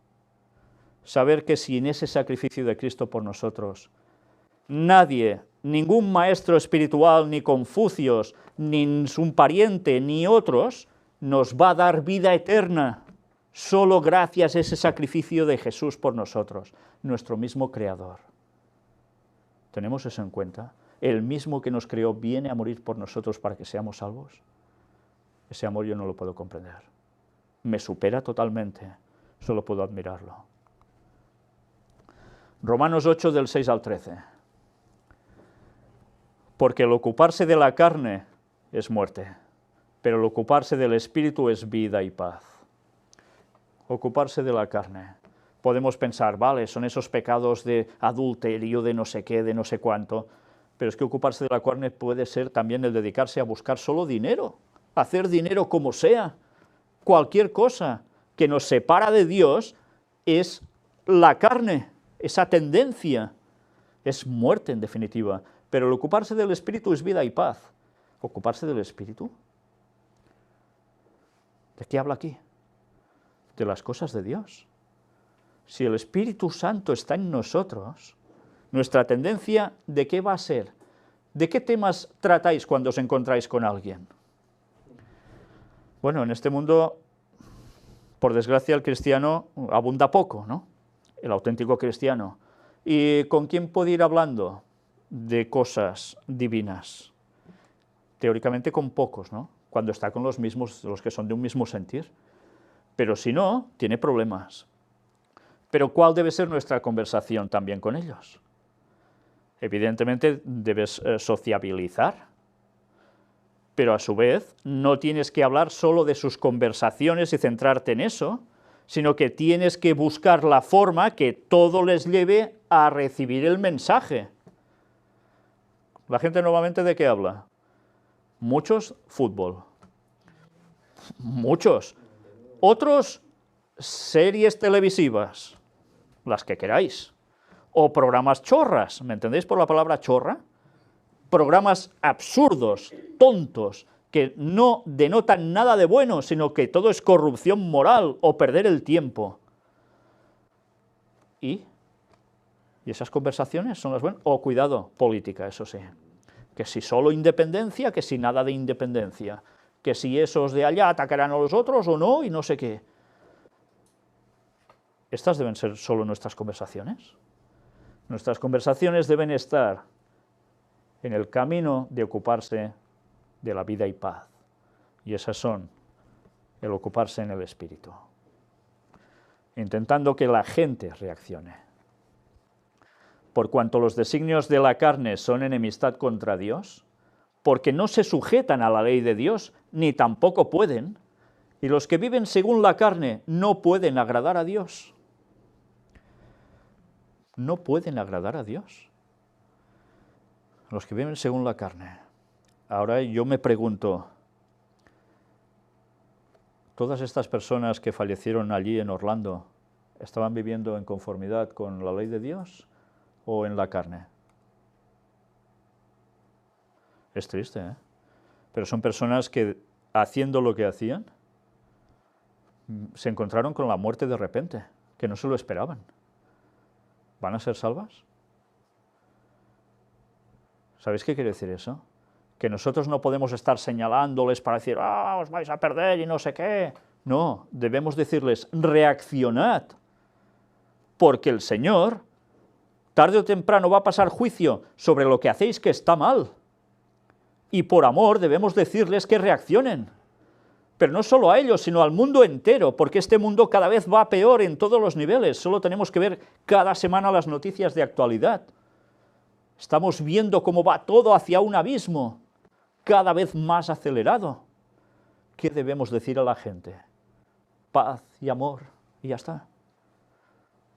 S1: Saber que sin ese sacrificio de Cristo por nosotros, nadie, ningún maestro espiritual, ni Confucios, ni un pariente, ni otros, nos va a dar vida eterna. Solo gracias a ese sacrificio de Jesús por nosotros, nuestro mismo Creador. ¿Tenemos eso en cuenta? El mismo que nos creó viene a morir por nosotros para que seamos salvos. Ese amor yo no lo puedo comprender. Me supera totalmente, solo puedo admirarlo. Romanos 8, del 6 al 13. Porque el ocuparse de la carne es muerte, pero el ocuparse del Espíritu es vida y paz. Ocuparse de la carne. Podemos pensar, vale, son esos pecados de adulterio, de no sé qué, de no sé cuánto, pero es que ocuparse de la carne puede ser también el dedicarse a buscar solo dinero, hacer dinero como sea. Cualquier cosa que nos separa de Dios es la carne, esa tendencia, es muerte en definitiva, pero el ocuparse del Espíritu es vida y paz. ¿Ocuparse del Espíritu? ¿De qué habla aquí? De las cosas de Dios. Si el Espíritu Santo está en nosotros, nuestra tendencia, ¿de qué va a ser? ¿De qué temas tratáis cuando os encontráis con alguien? Bueno, en este mundo, por desgracia, el cristiano abunda poco, ¿no? El auténtico cristiano. ¿Y con quién puede ir hablando de cosas divinas? Teóricamente con pocos, ¿no? Cuando está con los mismos, los que son de un mismo sentir. Pero si no, tiene problemas. Pero ¿cuál debe ser nuestra conversación también con ellos? Evidentemente debes sociabilizar, pero a su vez no tienes que hablar solo de sus conversaciones y centrarte en eso, sino que tienes que buscar la forma que todo les lleve a recibir el mensaje. La gente normalmente ¿de qué habla? Muchos, fútbol. Muchos. Otros, series televisivas, las que queráis. O programas chorras, ¿me entendéis por la palabra chorra? Programas absurdos, tontos, que no denotan nada de bueno, sino que todo es corrupción moral o perder el tiempo. ¿Y esas conversaciones son las buenas? O cuidado, política, eso sí. Que si solo independencia, que si nada de independencia. Que si esos de allá atacarán a los otros o no, y no sé qué. ¿Estas deben ser solo nuestras conversaciones? Nuestras conversaciones deben estar en el camino de ocuparse de la vida y paz. Y esas son el ocuparse en el Espíritu. Intentando que la gente reaccione. Por cuanto los designios de la carne son enemistad contra Dios, porque no se sujetan a la ley de Dios, ni tampoco pueden, y los que viven según la carne no pueden agradar a Dios. No pueden agradar a Dios. Los que viven según la carne. Ahora yo me pregunto, ¿todas estas personas que fallecieron allí en Orlando estaban viviendo en conformidad con la ley de Dios o en la carne? Es triste, ¿eh? Pero son personas que, haciendo lo que hacían, se encontraron con la muerte de repente, que no se lo esperaban. ¿Van a ser salvas? ¿Sabéis qué quiere decir eso? Que nosotros no podemos estar señalándoles para decir, os vais a perder y no sé qué. No, debemos decirles, reaccionad, porque el Señor, tarde o temprano, va a pasar juicio sobre lo que hacéis que está mal. Y por amor debemos decirles que reaccionen. Pero no solo a ellos, sino al mundo entero, porque este mundo cada vez va peor en todos los niveles. Solo tenemos que ver cada semana las noticias de actualidad. Estamos viendo cómo va todo hacia un abismo, cada vez más acelerado. ¿Qué debemos decir a la gente? Paz y amor, y ya está.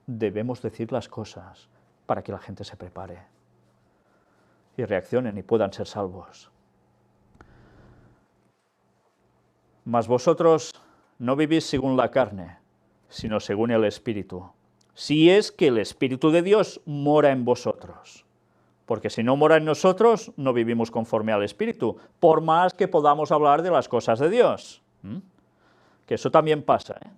S1: Debemos decir las cosas para que la gente se prepare y reaccionen y puedan ser salvos. Mas vosotros no vivís según la carne, sino según el Espíritu, si es que el Espíritu de Dios mora en vosotros. Porque si no mora en nosotros, no vivimos conforme al Espíritu, por más que podamos hablar de las cosas de Dios. Que eso también pasa, ¿eh?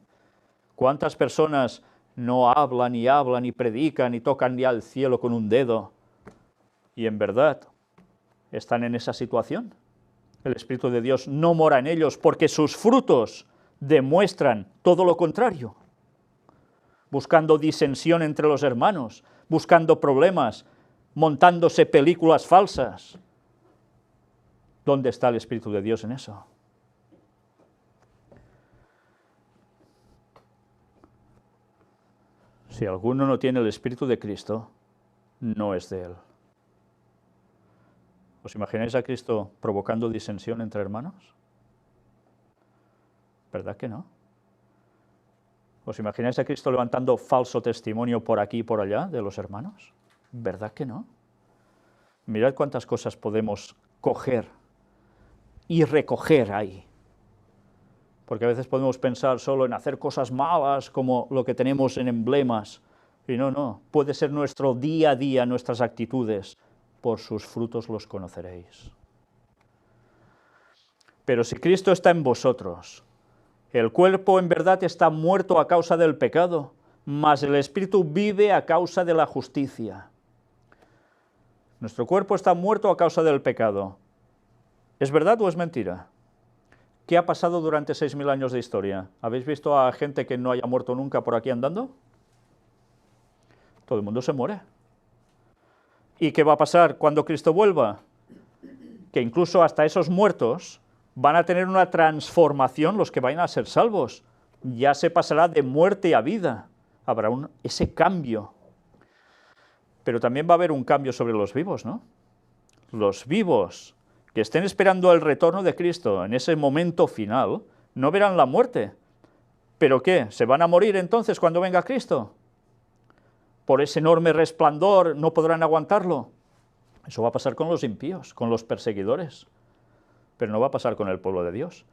S1: ¿Cuántas personas no hablan y predican y tocan ya al cielo con un dedo? Y en verdad están en esa situación. El Espíritu de Dios no mora en ellos porque sus frutos demuestran todo lo contrario. Buscando disensión entre los hermanos, buscando problemas, montándose películas falsas. ¿Dónde está el Espíritu de Dios en eso? Si alguno no tiene el Espíritu de Cristo, no es de Él. ¿Os imagináis a Cristo provocando disensión entre hermanos? ¿Verdad que no? ¿Os imagináis a Cristo levantando falso testimonio por aquí y por allá de los hermanos? ¿Verdad que no? Mirad cuántas cosas podemos coger y recoger ahí. Porque a veces podemos pensar solo en hacer cosas malas como lo que tenemos en emblemas. Y no, puede ser nuestro día a día, nuestras actitudes. Por sus frutos los conoceréis. Pero si Cristo está en vosotros, el cuerpo en verdad está muerto a causa del pecado, mas el Espíritu vive a causa de la justicia. Nuestro cuerpo está muerto a causa del pecado. ¿Es verdad o es mentira? ¿Qué ha pasado durante 6.000 años de historia? ¿Habéis visto a gente que no haya muerto nunca por aquí andando? Todo el mundo se muere. ¿Y qué va a pasar cuando Cristo vuelva? Que incluso hasta esos muertos van a tener una transformación los que vayan a ser salvos. Ya se pasará de muerte a vida. Habrá ese cambio. Pero también va a haber un cambio sobre los vivos, ¿no? Los vivos que estén esperando el retorno de Cristo en ese momento final, no verán la muerte. ¿Pero qué? ¿Se van a morir entonces cuando venga Cristo? Por ese enorme resplandor no podrán aguantarlo. Eso va a pasar con los impíos, con los perseguidores. Pero no va a pasar con el pueblo de Dios,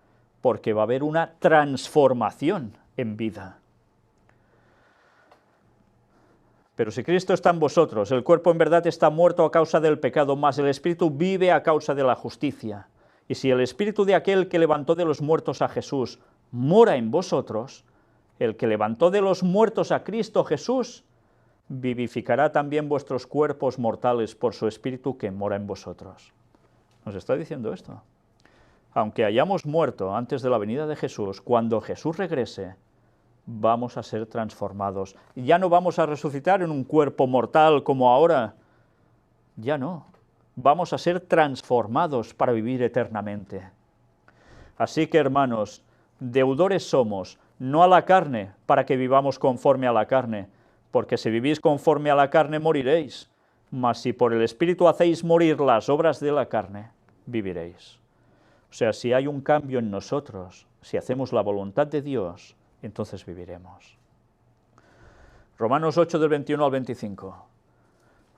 S1: porque va a haber una transformación en vida. Pero si Cristo está en vosotros, el cuerpo en verdad está muerto a causa del pecado, mas el Espíritu vive a causa de la justicia. Y si el Espíritu de aquel que levantó de los muertos a Jesús mora en vosotros, el que levantó de los muertos a Cristo Jesús, vivificará también vuestros cuerpos mortales por su Espíritu que mora en vosotros. Nos está diciendo esto. Aunque hayamos muerto antes de la venida de Jesús, cuando Jesús regrese, vamos a ser transformados. Ya no vamos a resucitar en un cuerpo mortal como ahora. Ya no. Vamos a ser transformados para vivir eternamente. Así que, hermanos, deudores somos, no a la carne, para que vivamos conforme a la carne, porque si vivís conforme a la carne moriréis, mas si por el Espíritu hacéis morir las obras de la carne, viviréis. O sea, si hay un cambio en nosotros, si hacemos la voluntad de Dios, entonces viviremos. Romanos 8, del 21 al 25.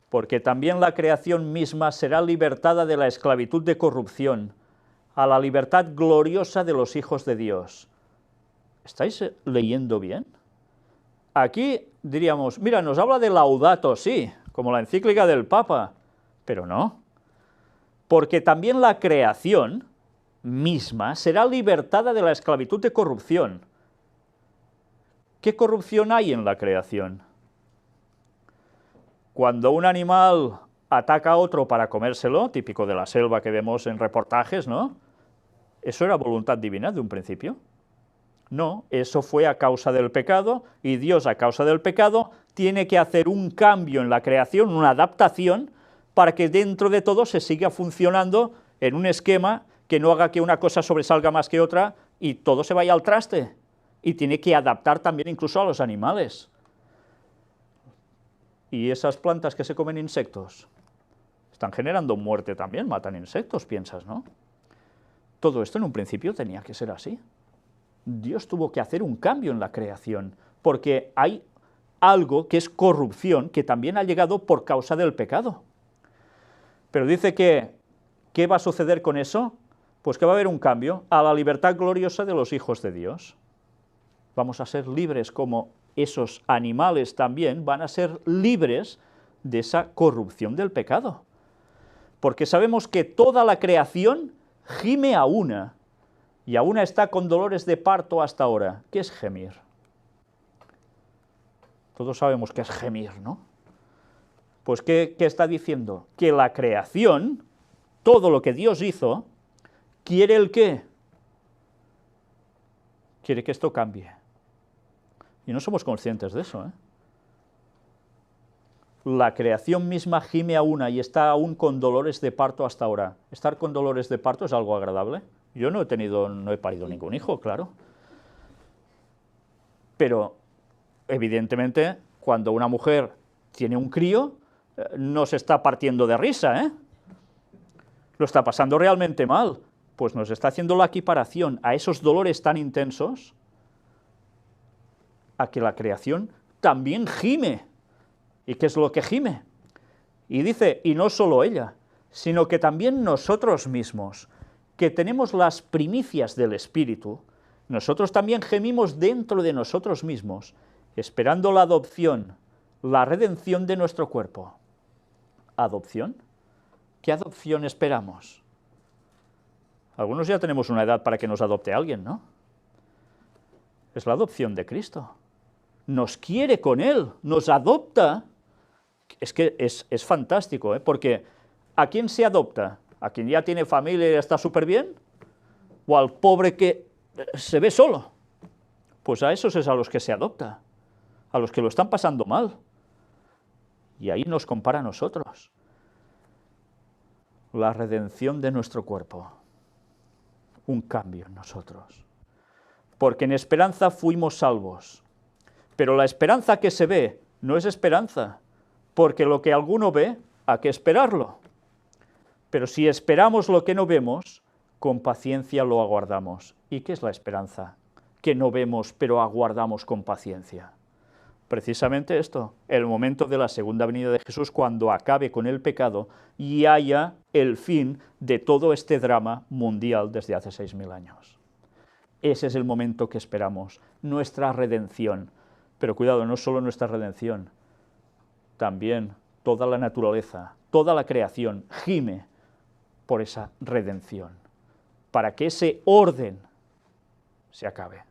S1: Porque también la creación misma será libertada de la esclavitud de corrupción a la libertad gloriosa de los hijos de Dios. ¿Estáis leyendo bien? Aquí diríamos, mira, nos habla de Laudato Si, como la encíclica del Papa, pero no. Porque también la creación misma será libertada de la esclavitud de corrupción. ¿Qué corrupción hay en la creación? Cuando un animal ataca a otro para comérselo, típico de la selva que vemos en reportajes, ¿no? ¿Eso era voluntad divina de un principio? No, eso fue a causa del pecado, y Dios, a causa del pecado, tiene que hacer un cambio en la creación, una adaptación, para que dentro de todo se siga funcionando en un esquema que no haga que una cosa sobresalga más que otra y todo se vaya al traste. Y tiene que adaptar también incluso a los animales. Y esas plantas que se comen insectos están generando muerte también, matan insectos, piensas, ¿no? Todo esto en un principio tenía que ser así. Dios tuvo que hacer un cambio en la creación, porque hay algo que es corrupción, que también ha llegado por causa del pecado. Pero dice que, ¿qué va a suceder con eso? Pues que va a haber un cambio a la libertad gloriosa de los hijos de Dios. Vamos a ser libres como esos animales también van a ser libres de esa corrupción del pecado. Porque sabemos que toda la creación gime a una, y a una está con dolores de parto hasta ahora. ¿Qué es gemir? Todos sabemos qué es gemir, ¿no? Pues ¿qué está diciendo? Que la creación, todo lo que Dios hizo, ¿quiere el qué? Quiere que esto cambie. Y no somos conscientes de eso, ¿eh? La creación misma gime a una y está aún con dolores de parto hasta ahora. ¿Estar con dolores de parto es algo agradable? Yo no he parido ningún hijo, claro. Pero, evidentemente, cuando una mujer tiene un crío, no se está partiendo de risa, ¿eh? Lo está pasando realmente mal. Pues nos está haciendo la equiparación a esos dolores tan intensos, a que la creación también gime. ¿Y qué es lo que gime? Y dice, y no solo ella, sino que también nosotros mismos, que tenemos las primicias del Espíritu, nosotros también gemimos dentro de nosotros mismos, esperando la adopción, la redención de nuestro cuerpo. ¿Adopción? ¿Qué adopción esperamos? Algunos ya tenemos una edad para que nos adopte alguien, ¿no? Es la adopción de Cristo. Nos quiere con Él, nos adopta. Es que es fantástico, ¿eh? Porque ¿a quién se adopta? ¿A quien ya tiene familia y está súper bien? ¿O al pobre que se ve solo? Pues a esos es a los que se adopta, a los que lo están pasando mal. Y ahí nos compara a nosotros. La redención de nuestro cuerpo. Un cambio en nosotros. Porque en esperanza fuimos salvos. Pero la esperanza que se ve no es esperanza, porque lo que alguno ve, hay que esperarlo. Pero si esperamos lo que no vemos, con paciencia lo aguardamos. ¿Y qué es la esperanza? Que no vemos, pero aguardamos con paciencia. Precisamente esto, el momento de la segunda venida de Jesús, cuando acabe con el pecado y haya el fin de todo este drama mundial desde hace 6.000 años. Ese es el momento que esperamos, nuestra redención. Pero cuidado, no solo nuestra redención, también toda la naturaleza, toda la creación gime por esa redención, para que ese orden se acabe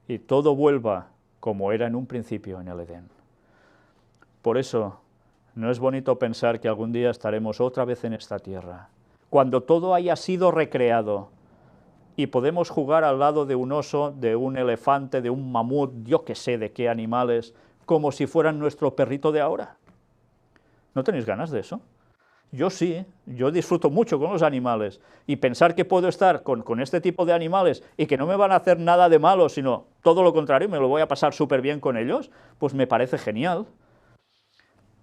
S1: y todo vuelva como era en un principio en el Edén. Por eso, no es bonito pensar que algún día estaremos otra vez en esta tierra, cuando todo haya sido recreado y podemos jugar al lado de un oso, de un elefante, de un mamut, yo qué sé de qué animales, como si fueran nuestro perrito de ahora. ¿No tenéis ganas de eso? Yo sí, yo disfruto mucho con los animales, y pensar que puedo estar con este tipo de animales y que no me van a hacer nada de malo, sino todo lo contrario, me lo voy a pasar súper bien con ellos, pues me parece genial.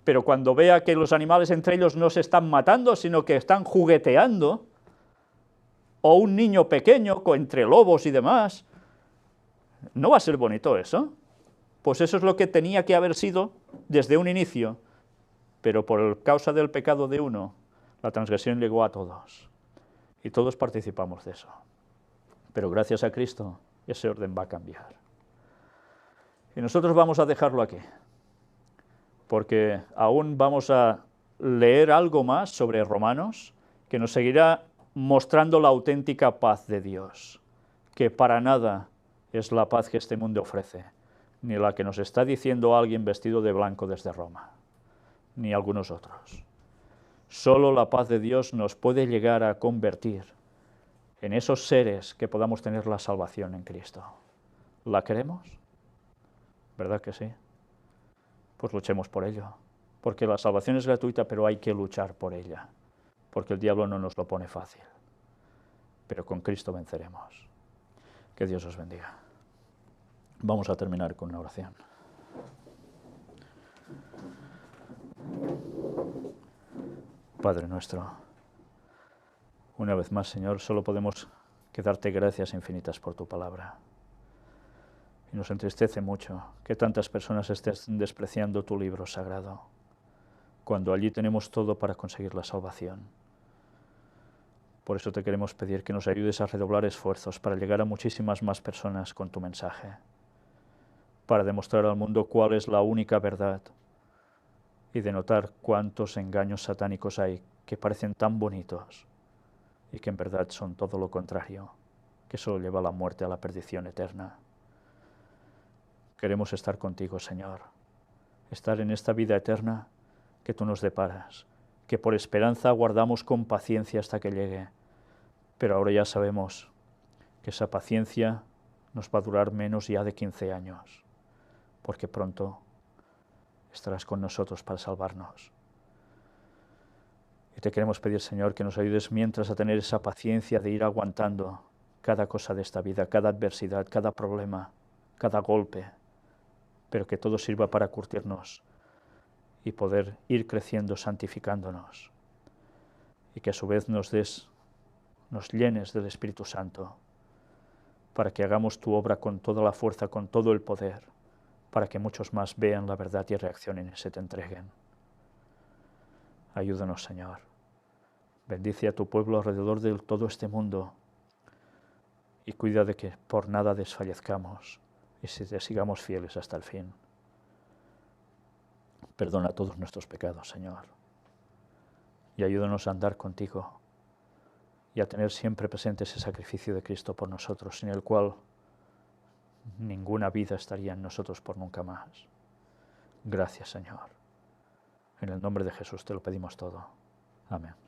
S1: Pero cuando vea que los animales entre ellos no se están matando, sino que están jugueteando, o un niño pequeño entre lobos y demás, ¿no va a ser bonito eso? Pues eso es lo que tenía que haber sido desde un inicio, pero por causa del pecado de uno, la transgresión llegó a todos, y todos participamos de eso. Pero gracias a Cristo, ese orden va a cambiar. Y nosotros vamos a dejarlo aquí, porque aún vamos a leer algo más sobre Romanos, que nos seguirá mostrando la auténtica paz de Dios, que para nada es la paz que este mundo ofrece, ni la que nos está diciendo alguien vestido de blanco desde Roma, ni algunos otros. Solo la paz de Dios nos puede llegar a convertir en esos seres que podamos tener la salvación en Cristo. ¿La queremos? ¿Verdad que sí? Pues luchemos por ello, porque la salvación es gratuita, pero hay que luchar por ella, porque el diablo no nos lo pone fácil, pero con Cristo venceremos. Que Dios os bendiga. Vamos a terminar con una oración. Padre nuestro, una vez más, Señor, solo podemos que darte gracias infinitas por tu palabra. Y nos entristece mucho que tantas personas estén despreciando tu libro sagrado, cuando allí tenemos todo para conseguir la salvación. Por eso te queremos pedir que nos ayudes a redoblar esfuerzos para llegar a muchísimas más personas con tu mensaje, para demostrar al mundo cuál es la única verdad y denotar cuántos engaños satánicos hay que parecen tan bonitos y que en verdad son todo lo contrario, que solo lleva a la muerte, a la perdición eterna. Queremos estar contigo, Señor, estar en esta vida eterna que tú nos deparas, que por esperanza aguardamos con paciencia hasta que llegue, pero ahora ya sabemos que esa paciencia nos va a durar menos ya de 15 años, porque pronto estarás con nosotros para salvarnos. Y te queremos pedir, Señor, que nos ayudes mientras a tener esa paciencia de ir aguantando cada cosa de esta vida, cada adversidad, cada problema, cada golpe, pero que todo sirva para curtirnos y poder ir creciendo, santificándonos, y que a su vez nos llenes del Espíritu Santo, para que hagamos tu obra con toda la fuerza, con todo el poder, para que muchos más vean la verdad y reaccionen y se te entreguen. Ayúdanos, Señor. Bendice a tu pueblo alrededor de todo este mundo y cuida de que por nada desfallezcamos y te sigamos fieles hasta el fin. Perdona todos nuestros pecados, Señor, y ayúdanos a andar contigo y a tener siempre presente ese sacrificio de Cristo por nosotros, sin el cual ninguna vida estaría en nosotros por nunca más. Gracias, Señor. En el nombre de Jesús te lo pedimos todo. Amén.